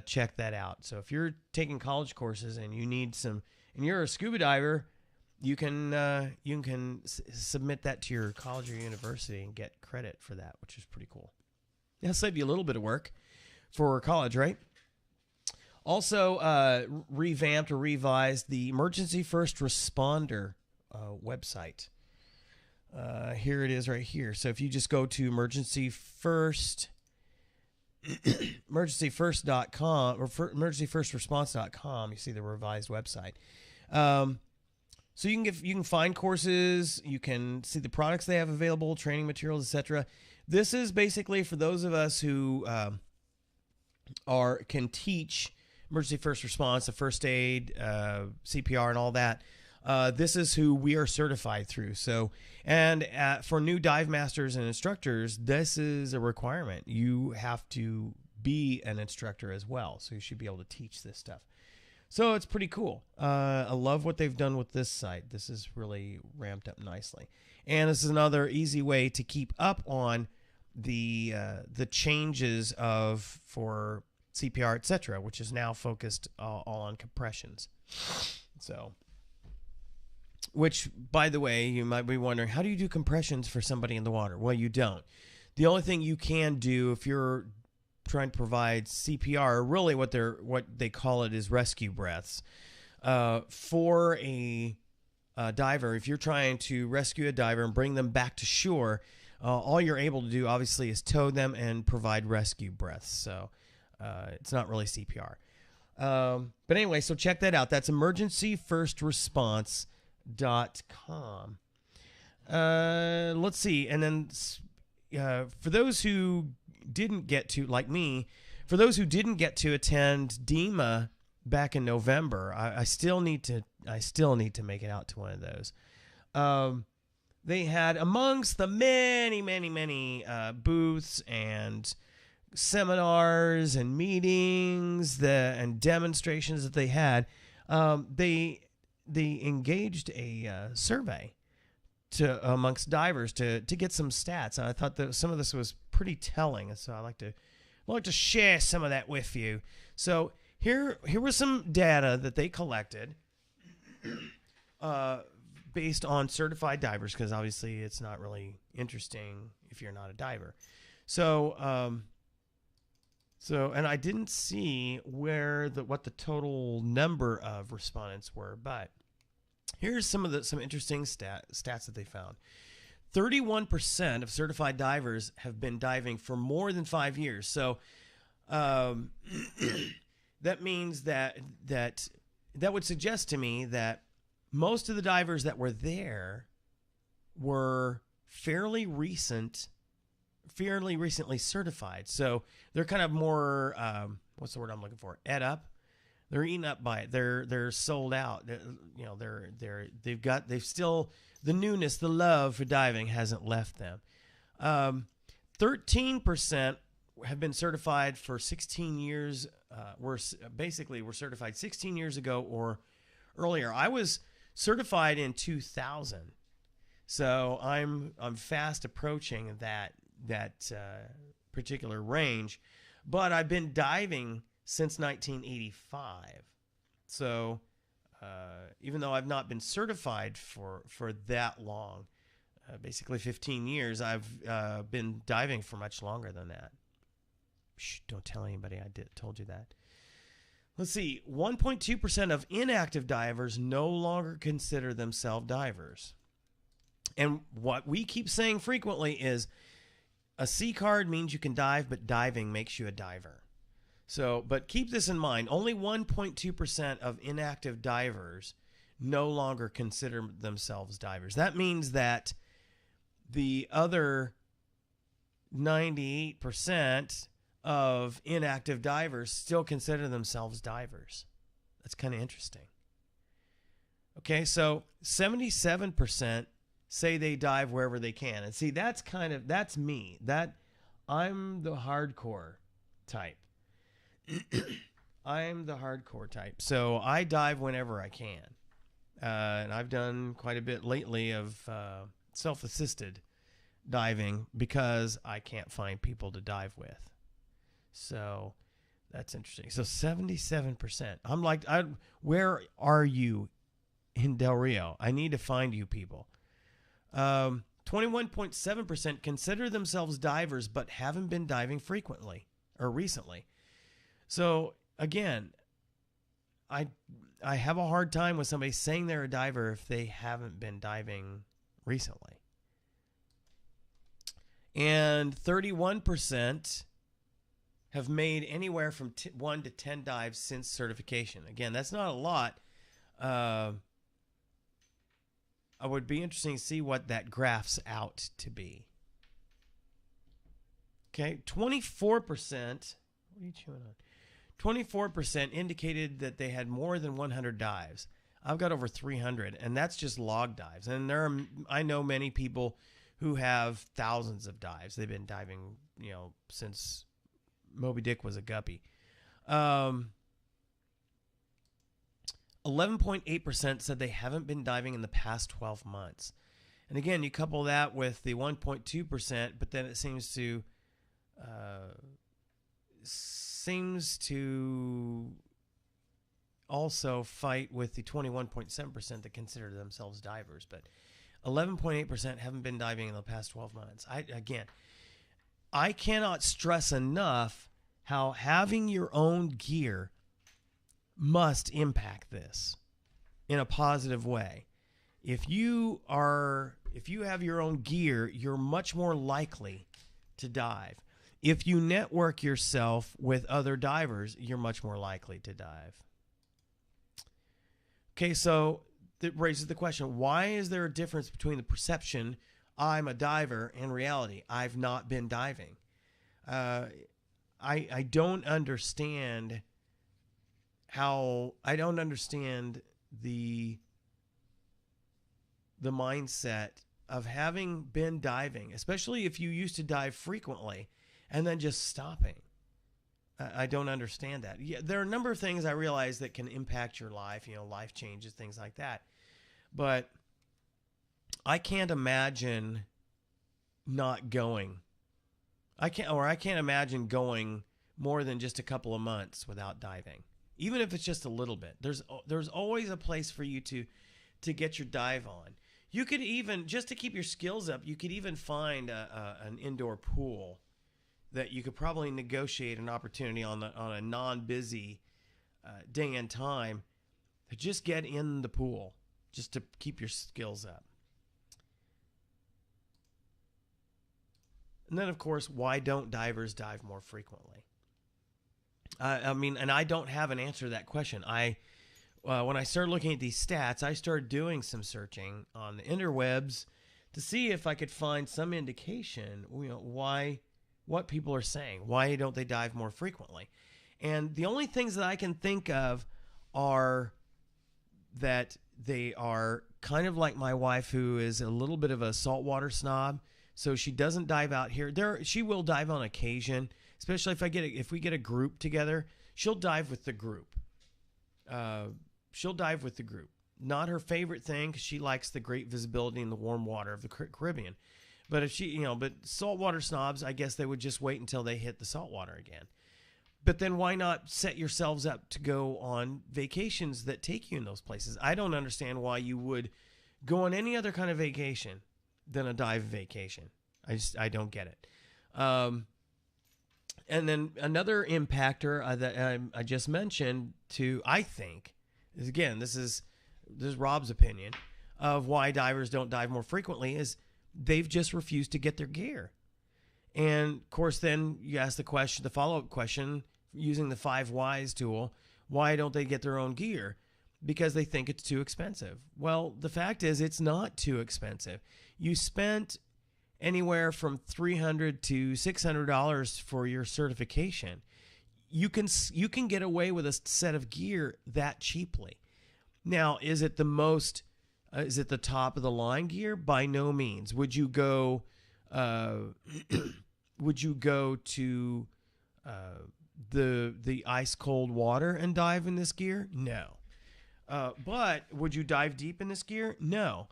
check that out. So if you're taking college courses and you need some, and you're a scuba diver, you can submit that to your college or university and get credit for that, which is pretty cool. That'll save you a little bit of work for college, right? Also, revamped or revised the Emergency First Responder website. Here it is right here. So if you just go to emergencyfirst.com or emergencyfirstresponse.com, you see the revised website. So you can find courses, you can see the products they have available, training materials, etc. This is basically for those of us who can teach emergency first response, the first aid, CPR, and all that. This is who we are certified through. So, and for new dive masters and instructors, this is a requirement. You have to be an instructor as well, so you should be able to teach this stuff. So it's pretty cool. I love what they've done with this site. This is really ramped up nicely, and this is another easy way to keep up on the changes for CPR, etc., which is now focused all on compressions. So, which, by the way, you might be wondering, how do you do compressions for somebody in the water? Well, you don't. The only thing you can do if you're trying to provide CPR, really what they call it is rescue breaths. For a diver, if you're trying to rescue a diver and bring them back to shore, all you're able to do, obviously, is tow them and provide rescue breaths. So it's not really CPR. But anyway, so check that out. That's emergencyfirstresponse.com. Let's see. And then for those who didn't get to, like me, for those who didn't get to attend DEMA back in November, I still need to make it out to one of those. They had, amongst the many booths and seminars and meetings and demonstrations that they had, they engaged a survey amongst divers to get some stats. And I thought that some of this was pretty telling, and so I like to share some of that with you. So here was some data that they collected based on certified divers, because obviously it's not really interesting if you're not a diver. So and I didn't see what the total number of respondents were, but here's some interesting stats that they found. 31% of certified divers have been diving for more than 5 years. So that means that would suggest to me that most of the divers that were there were fairly recently certified. So they're kind of more, what's the word I'm looking for? Ed up. They're eaten up by it. They're sold out. They've still, the newness, the love for diving hasn't left them. 13% have been certified for 16 years. Were certified 16 years ago or earlier. I was certified in 2000, so I'm fast approaching that particular range. But I've been diving since 1985. So even though I've not been certified for that long, basically 15 years, I've been diving for much longer than that. Shh, don't tell anybody I told you that. Let's see. 1.2% of inactive divers no longer consider themselves divers. And what we keep saying frequently is a C card means you can dive, but diving makes you a diver. So, but keep this in mind. Only 1.2% of inactive divers no longer consider themselves divers. That means that the other 98% of inactive divers still consider themselves divers. That's kind of interesting. Okay, so 77% say they dive wherever they can. And see, that's me. I'm the hardcore type. I'm the hardcore type. So I dive whenever I can. And I've done quite a bit lately of self-assisted diving because I can't find people to dive with. So that's interesting. So 77%. I'm like, where are you in Del Rio? I need to find you people. 21.7% consider themselves divers but haven't been diving frequently or recently. So again, I have a hard time with somebody saying they're a diver if they haven't been diving recently. And 31% have made anywhere from 1 to 10 dives since certification. Again, that's not a lot. I would be interesting to see what that graphs out to be. Okay, 24%. What are you chewing on? 24% indicated that they had more than 100 dives. I've got over 300, and that's just log dives. And I know many people who have thousands of dives. They've been diving, since Moby Dick was a guppy. 11.8% said they haven't been diving in the past 12 months. And again, you couple that with the 1.2%, but then it seems to also fight with the 21.7% that consider themselves divers. But 11.8% haven't been diving in the past 12 months. I cannot stress enough how having your own gear must impact this in a positive way. If you have your own gear, you're much more likely to dive. If you network yourself with other divers, you're much more likely to dive. Okay, so that raises the question, why is there a difference between the perception, I'm a diver, and reality, I've not been diving? I don't understand the mindset of having been diving, especially if you used to dive frequently, and then just stopping. I don't understand that. Yeah, there are a number of things I realize that can impact your life, life changes, things like that. But I can't imagine not going. I can't imagine going more than just a couple of months without diving. Even if it's just a little bit. There's always a place for you to get your dive on. You could even, just to keep your skills up, you could even find an indoor pool that you could probably negotiate an opportunity on a non-busy day and time to just get in the pool, just to keep your skills up. And then, of course, why don't divers dive more frequently? And I don't have an answer to that question. When I started looking at these stats, I started doing some searching on the interwebs to see if I could find some indication, what people are saying. Why don't they dive more frequently? And the only things that I can think of are that they are kind of like my wife, who is a little bit of a saltwater snob. So she doesn't dive out here. She will dive on occasion, especially if we get a group together. She'll dive with the group. Not her favorite thing, because she likes the great visibility and the warm water of the Caribbean. But if but saltwater snobs, I guess they would just wait until they hit the saltwater again. But then why not set yourselves up to go on vacations that take you in those places? I don't understand why you would go on any other kind of vacation than a dive vacation. I don't get it. And then another impactor that I just mentioned I think, is, again, this is Rob's opinion of why divers don't dive more frequently, is they've just refused to get their gear. And of course, then you ask the follow-up question using the 5 Whys tool, why don't they get their own gear? Because they think it's too expensive. Well, the fact is, it's not too expensive. You spent anywhere from $300 to $600 for your certification. You can get away with a set of gear that cheaply. Now, is it the top of the line gear? By no means. Would you go to the ice cold water and dive in this gear? No. But would you dive deep in this gear? No.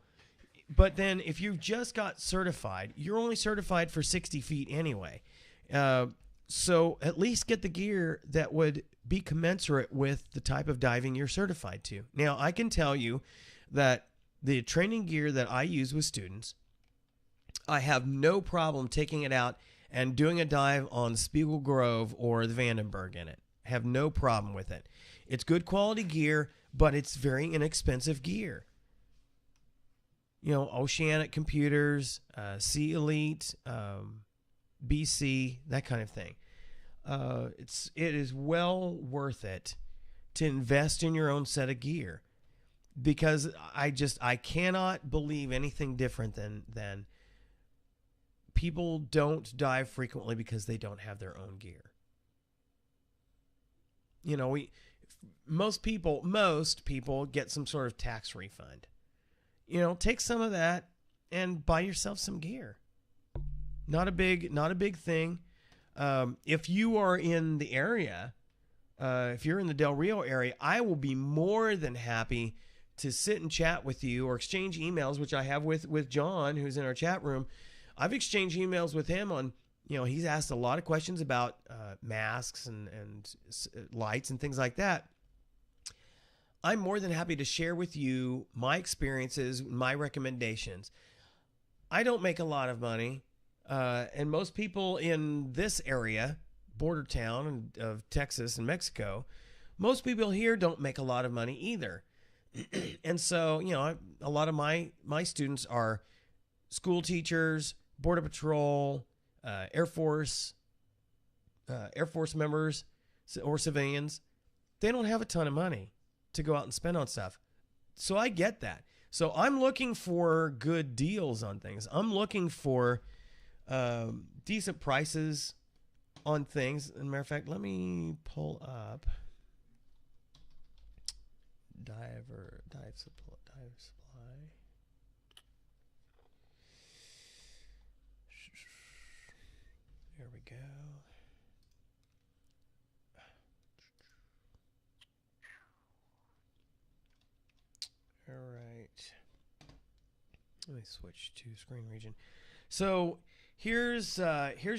But then if you've just got certified, you're only certified for 60 feet anyway. So at least get the gear that would be commensurate with the type of diving you're certified to. Now, I can tell you that the training gear that I use with students, I have no problem taking it out and doing a dive on Spiegel Grove or the Vandenberg in it. Have no problem with it. It's good quality gear, but it's very inexpensive gear. Oceanic Computers, Sea Elite, BC, that kind of thing. It is well worth it to invest in your own set of gear, because I cannot believe anything different than people don't dive frequently because they don't have their own gear. Most people get some sort of tax refund. Take some of that and buy yourself some gear. Not a big thing. If you are in the area, if you're in the Del Rio area, I will be more than happy to sit and chat with you or exchange emails, which I have with John, who's in our chat room. I've exchanged emails with him on, he's asked a lot of questions about masks and lights and things like that. I'm more than happy to share with you my experiences, my recommendations. I don't make a lot of money, and most people in this area, border town of Texas and Mexico, most people here don't make a lot of money either. And so, a lot of my students are school teachers, Border Patrol, Air Force members, or civilians. They don't have a ton of money to go out and spend on stuff. So I get that. So I'm looking for good deals on things. I'm looking for decent prices on things. As a matter of fact, let me pull up dive supply. There we go. All right. Let me switch to screen region. So here's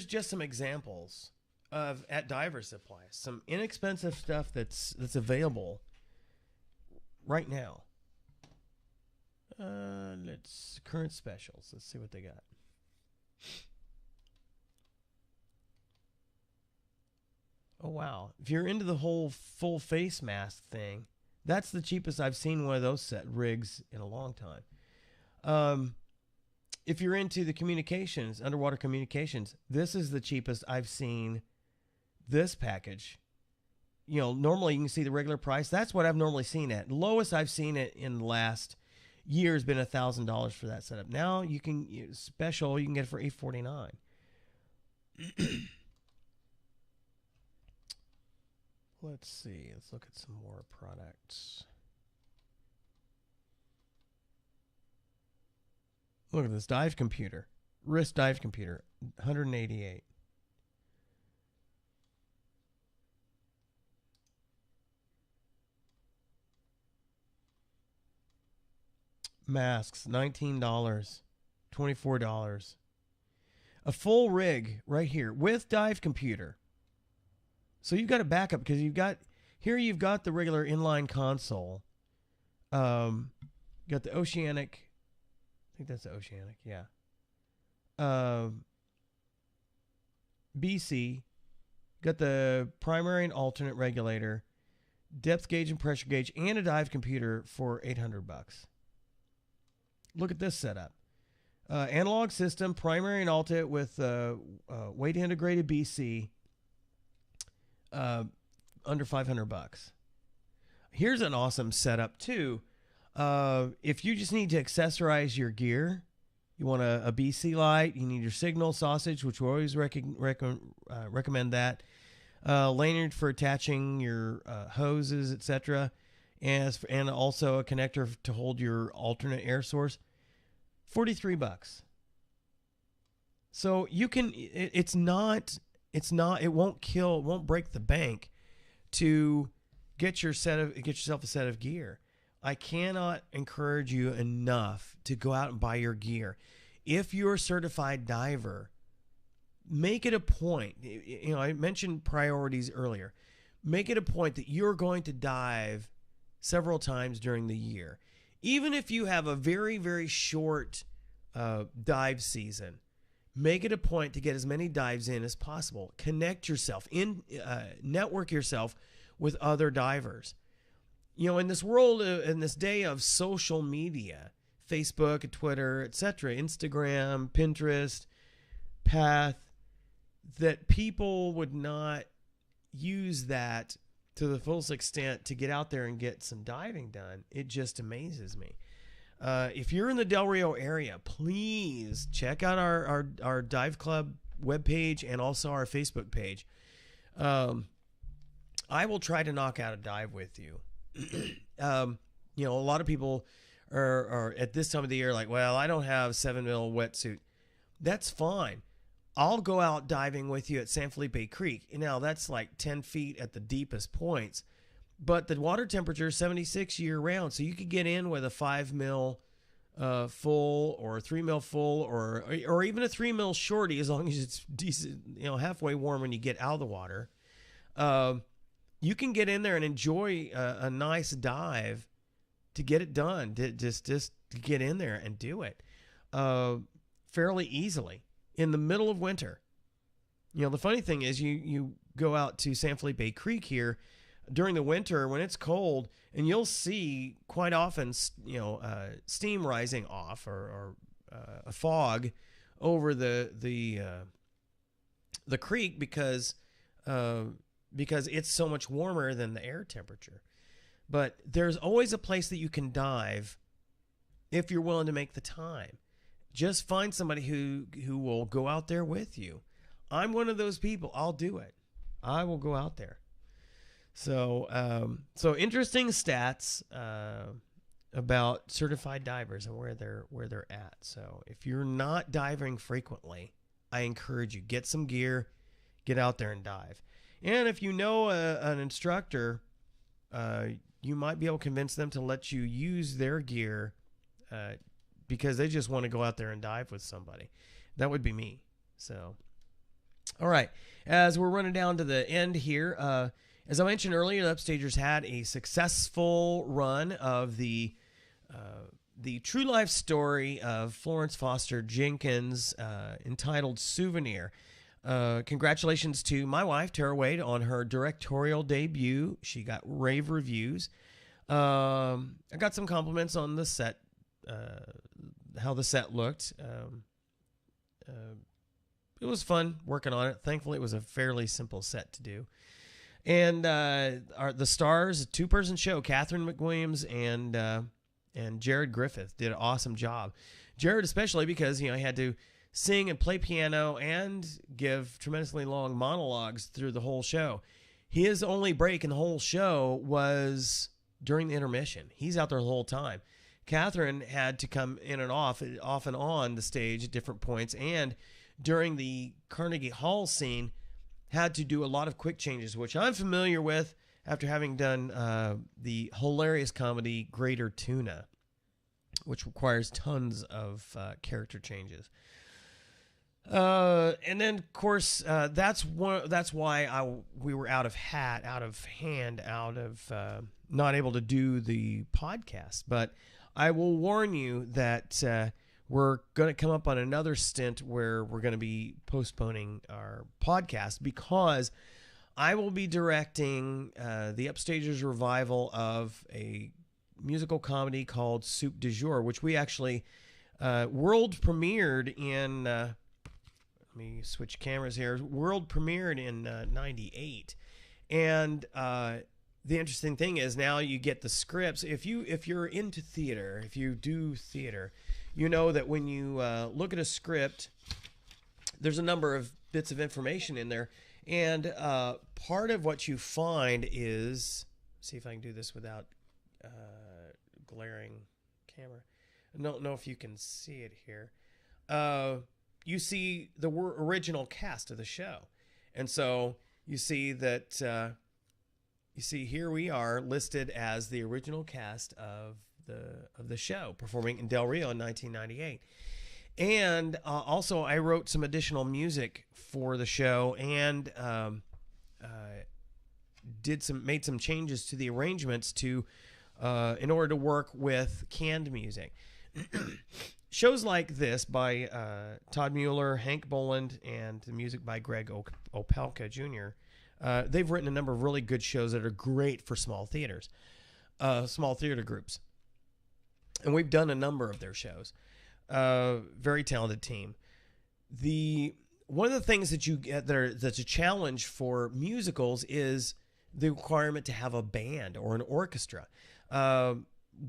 just some examples of at Diver Supply, some inexpensive stuff that's available right now. Let's current specials. Let's see what they got. Oh wow! If you're into the whole full face mask thing, that's the cheapest I've seen one of those set rigs in a long time. If you're into the communications, underwater communications, this is the cheapest I've seen this package. You know, normally you can see the regular price. That's what I've normally seen it. Lowest I've seen it in the last year has been $1,000 for that setup. Now you can special. You can get it for $849. Let's see. Let's look at some more products. Look at this dive computer, wrist dive computer, $188. Masks, $19, $24. A full rig right here with dive computer. So you've got a backup because you've got the regular inline console. Got the Oceanic. I think that's the Oceanic, yeah. BC. Got the primary and alternate regulator, depth gauge and pressure gauge, and a dive computer for $800. Look at this setup. Analog system, primary and alternate with weight integrated BC. Under $500. Here's an awesome setup too. If you just need to accessorize your gear, you want a BC light, you need your signal sausage, which we always recommend that. Lanyard for attaching your hoses, etc., and also a connector to hold your alternate air source. $43. So you can. It won't break the bank to get yourself a set of gear. I cannot encourage you enough to go out and buy your gear. If you're a certified diver, make it a point. You know, I mentioned priorities earlier. Make it a point that you're going to dive several times during the year. Even if you have a very, very short dive season, make it a point to get as many dives in as possible. Connect yourself, network yourself with other divers. You know, in this world, in this day of social media, Facebook, Twitter, etc., Instagram, Pinterest, Path, that people would not use that to the fullest extent to get out there and get some diving done. It just amazes me. If you're in the Del Rio area, please check out our Dive Club webpage and also our Facebook page. I will try to knock out a dive with you. You know, a lot of people are at this time of the year like, well, I don't have 7mm wetsuit. That's fine. I'll go out diving with you at San Felipe Creek. Now, that's like 10 feet at the deepest points. But the water temperature is 76 year round. So you could get in with a 5mm full or a 3mm full or even a 3mm shorty as long as it's decent, you know, halfway warm when you get out of the water. You can get in there and enjoy a nice dive to get it done. Just to get in there and do it fairly easily in the middle of winter. You know, the funny thing is you go out to San Felipe Creek here during the winter when it's cold, and you'll see quite often, you know, steam rising off or a fog over the creek because it's so much warmer than the air temperature. But there's always a place that you can dive if you're willing to make the time. Just find somebody who will go out there with you. I'm one of those people. I'll do it. I will go out there. So interesting stats about certified divers and where they're at. So if you're not diving frequently, I encourage you, get some gear, get out there and dive. And if you know an instructor, you might be able to convince them to let you use their gear because they just want to go out there and dive with somebody. That would be me. So, all right. As we're running down to the end here, as I mentioned earlier, the Upstagers had a successful run of the true life story of Florence Foster Jenkins entitled Souvenir. Congratulations to my wife, Tara Wade, on her directorial debut. She got rave reviews. I got some compliments on the set, how the set looked. It was fun working on it. Thankfully, it was a fairly simple set to do. And the stars, a two-person show, Catherine McWilliams and Jared Griffith did an awesome job. Jared especially because, he had to sing and play piano and give tremendously long monologues through the whole show. His only break in the whole show was during the intermission. He's out there the whole time. Catherine had to come in and off and on the stage at different points, and during the Carnegie Hall scene, had to do a lot of quick changes, which I'm familiar with after having done the hilarious comedy Greater Tuna, which requires tons of character changes. And then, of course, that's why we were out of hand, not able to do the podcast. But I will warn you that we're going to come up on another stint where we're going to be postponing our podcast because I will be directing the Upstagers revival of a musical comedy called Soup du Jour, which we actually world premiered in... let me switch cameras here. World premiered in 98. And the interesting thing is now you get the scripts. If you're into theater, if you do theater, you know that when you look at a script, there's a number of bits of information in there. And part of what you find is, see if I can do this without glaring camera. I don't know if you can see it here. You see the original cast of the show. And so you see that, here we are listed as the original cast of the show performing in Del Rio in 1998. And also I wrote some additional music for the show and made some changes to the arrangements to in order to work with canned music. Shows like this by Todd Mueller, Hank Boland, and the music by Greg Opelka Jr. They've written a number of really good shows that are great for small theaters, small theater groups. And we've done a number of their shows. Very talented team. One of the things that you get that's a challenge for musicals is the requirement to have a band or an orchestra.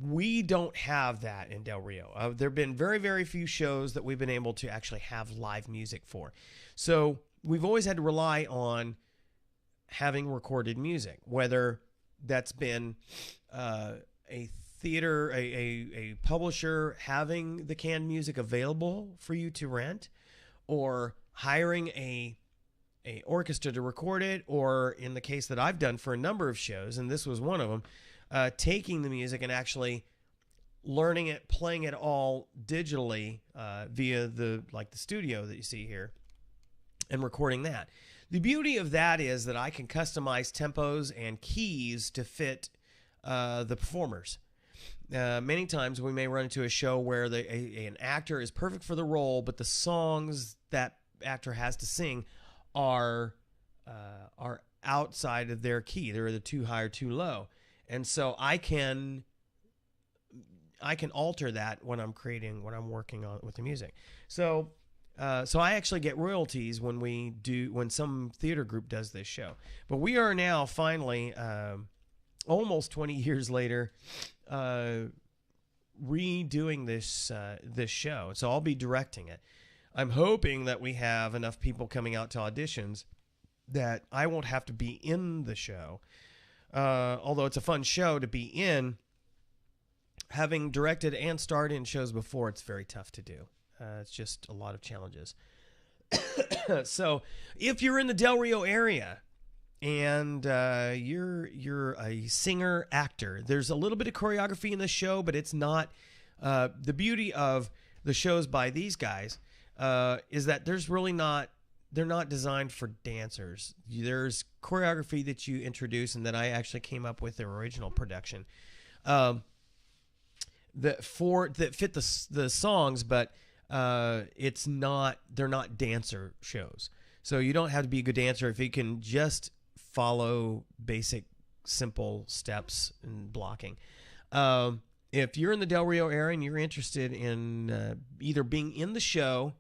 We don't have that in Del Rio. There have been very, very few shows that we've been able to actually have live music for. So we've always had to rely on having recorded music, whether that's been a theater, a publisher having the canned music available for you to rent, or hiring a orchestra to record it, or in the case that I've done for a number of shows, and this was one of them, taking the music and actually learning it, playing it all digitally via the studio that you see here, and recording that. The beauty of that is that I can customize tempos and keys to fit the performers. Many times we may run into a show where an actor is perfect for the role, but the songs that actor has to sing are outside of their key. They're either too high or too low. And so I can alter that when I'm working on with the music. So I actually get royalties when some theater group does this show. But we are now finally, almost 20 years later, redoing this show. So I'll be directing it. I'm hoping that we have enough people coming out to auditions that I won't have to be in the show. Although it's a fun show to be in, having directed and starred in shows before, it's very tough to do. It's just a lot of challenges. So if you're in the Del Rio area and you're a singer actor, there's a little bit of choreography in the show, but it's not the beauty of the shows by these guys is that there's really not, they're not designed for dancers. There's choreography that you introduce and that I actually came up with the original production that fit the songs, but it's not, they're not dancer shows. So you don't have to be a good dancer if you can just follow basic simple steps and blocking. If you're in the Del Rio area and you're interested in either being in the show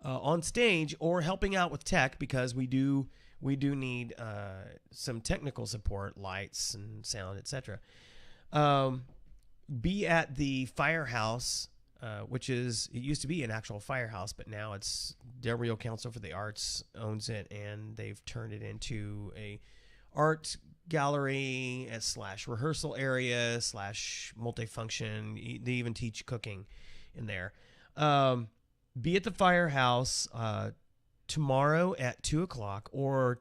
on stage or helping out with tech, because we do need some technical support, lights and sound, etc. Be at the Firehouse, which is, it used to be an actual firehouse, but now it's Del Rio Council for the Arts owns it, and they've turned it into a art gallery / rehearsal area / multifunction. They even teach cooking in there. Be at the Firehouse tomorrow at 2:00 or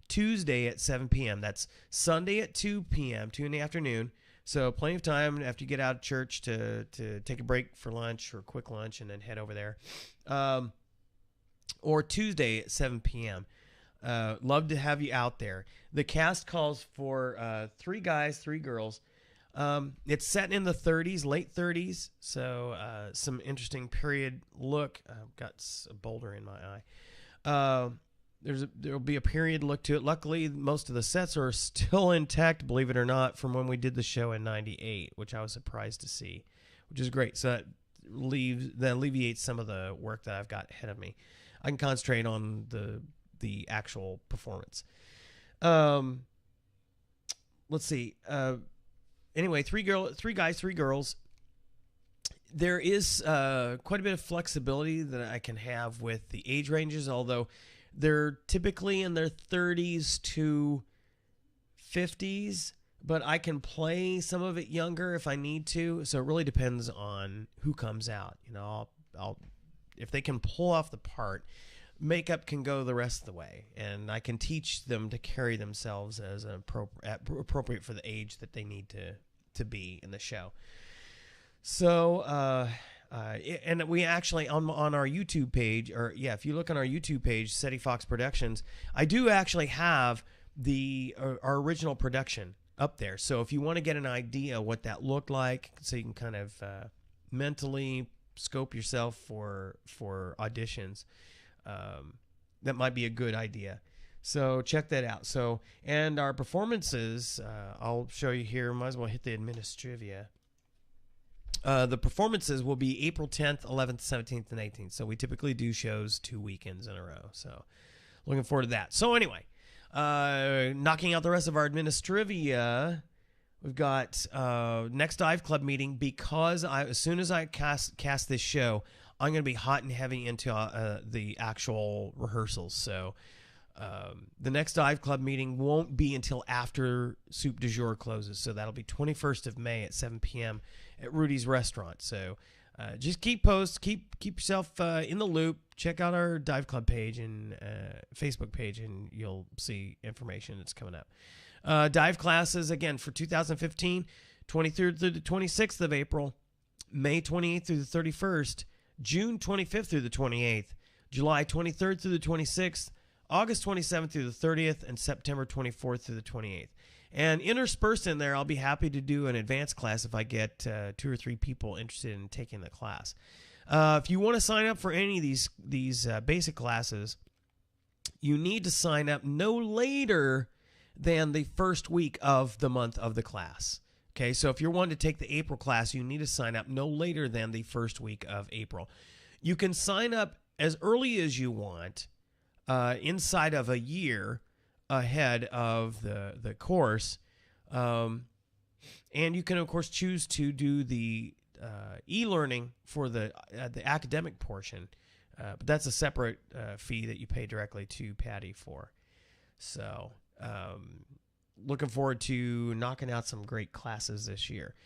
Tuesday at 7 p.m. That's Sunday at 2 p.m., 2 in the afternoon. So plenty of time after you get out of church to take a break for lunch or a quick lunch and then head over there. Or Tuesday at 7 p.m. Love to have you out there. The cast calls for 3 guys, 3 girls. It's set in the 30s, late 30s, so some interesting period look. I've got a boulder in my eye. There'll be a period look to it. Luckily, most of the sets are still intact, believe it or not, from when we did the show in '98, which I was surprised to see, which is great. So that alleviates some of the work that I've got ahead of me. I can concentrate on the actual performance. Let's see. Anyway, 3 guys, 3 girls. There is quite a bit of flexibility that I can have with the age ranges, although they're typically in their 30s to 50s, but I can play some of it younger if I need to. So it really depends on who comes out. You know, I'll if they can pull off the part, makeup can go the rest of the way, and I can teach them to carry themselves as appropriate for the age that they need to be in the show. So, and we actually on our YouTube page, or yeah, if you look on our YouTube page, Ceti Fox Productions, I do actually have our original production up there. So if you want to get an idea what that looked like, so you can kind of mentally scope yourself for auditions, that might be a good idea. So check that out. So, and our performances, I'll show you here. Might as well hit the administrivia. The performances will be April 10th, 11th, 17th, and 18th. So we typically do shows 2 weekends in a row. So looking forward to that. So anyway, knocking out the rest of our administrivia, we've got next Dive Club meeting, because as soon as I cast this show, I'm going to be hot and heavy into the actual rehearsals. So the next Dive Club meeting won't be until after Soup du Jour closes. So that'll be 21st of May at 7 p.m. at Rudy's Restaurant. So just keep yourself in the loop. Check out our Dive Club page and Facebook page, and you'll see information that's coming up. Dive classes, again, for 2015, 23rd through the 26th of April, May 28th through the 31st, June 25th through the 28th, July 23rd through the 26th, August 27th through the 30th, and September 24th through the 28th. And interspersed in there, I'll be happy to do an advanced class if I get 2 or 3 people interested in taking the class. If you want to sign up for any of these basic classes, you need to sign up no later than the first week of the month of the class. Okay, so if you're wanting to take the April class, you need to sign up no later than the first week of April. You can sign up as early as you want, inside of a year ahead of the course, and you can of course choose to do the e-learning for the academic portion, but that's a separate fee that you pay directly to PADI for. So looking forward to knocking out some great classes this year.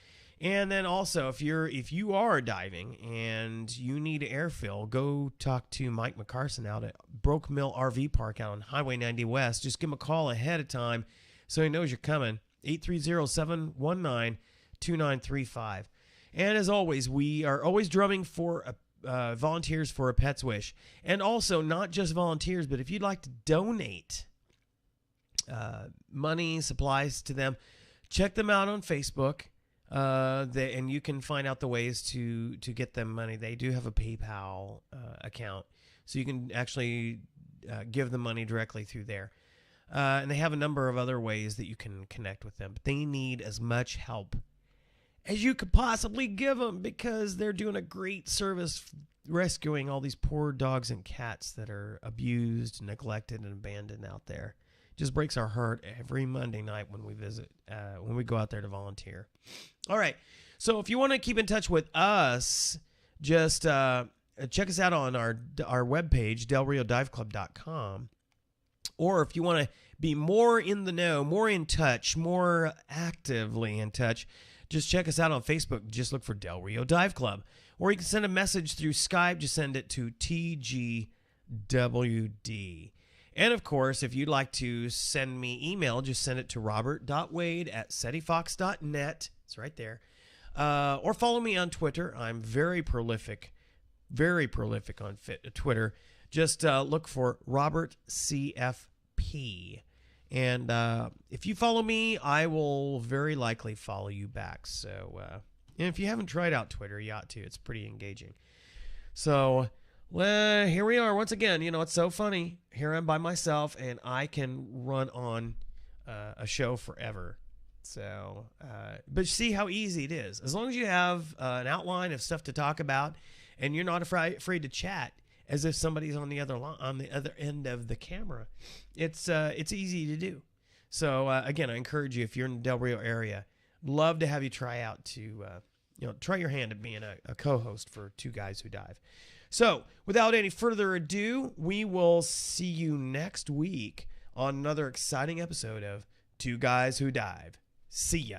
And then also, if you are diving and you need air fill, go talk to Mike McCarson out at Broke Mill RV Park out on Highway 90 West. Just give him a call ahead of time so he knows you're coming. 830-719-2935. And as always, we are always drumming for volunteers for A Pet's Wish. And also, not just volunteers, but if you'd like to donate money, supplies to them, check them out on Facebook. And you can find out the ways to get them money. They do have a PayPal account, so you can actually give them money directly through there. And they have a number of other ways that you can connect with them. But they need as much help as you could possibly give them, because they're doing a great service rescuing all these poor dogs and cats that are abused, neglected, and abandoned out there. Just breaks our heart every Monday night when we visit, when we go out there to volunteer. All right. So if you want to keep in touch with us, just check us out on our webpage, delriodiveclub.com. Or if you want to be more in the know, more in touch, more actively in touch, just check us out on Facebook. Just look for Del Rio Dive Club. Or you can send a message through Skype. Just send it to TGWD. And, of course, if you'd like to send me email, just send it to robert.wade@setifox.net. It's right there. Or follow me on Twitter. I'm very prolific on Twitter. Just look for Robert CFP. And if you follow me, I will very likely follow you back. So, and if you haven't tried out Twitter, you ought to. It's pretty engaging. So... well, here we are once again. You know, it's so funny. Here I'm by myself, and I can run on a show forever. So, but see how easy it is. As long as you have an outline of stuff to talk about, and you're not afraid to chat as if somebody's on the other end of the camera, it's easy to do. So, again, I encourage you, if you're in the Del Rio area, love to have you try out to try your hand at being a co-host for Two Guys Who Dive. So, without any further ado, we will see you next week on another exciting episode of Two Guys Who Dive. See ya.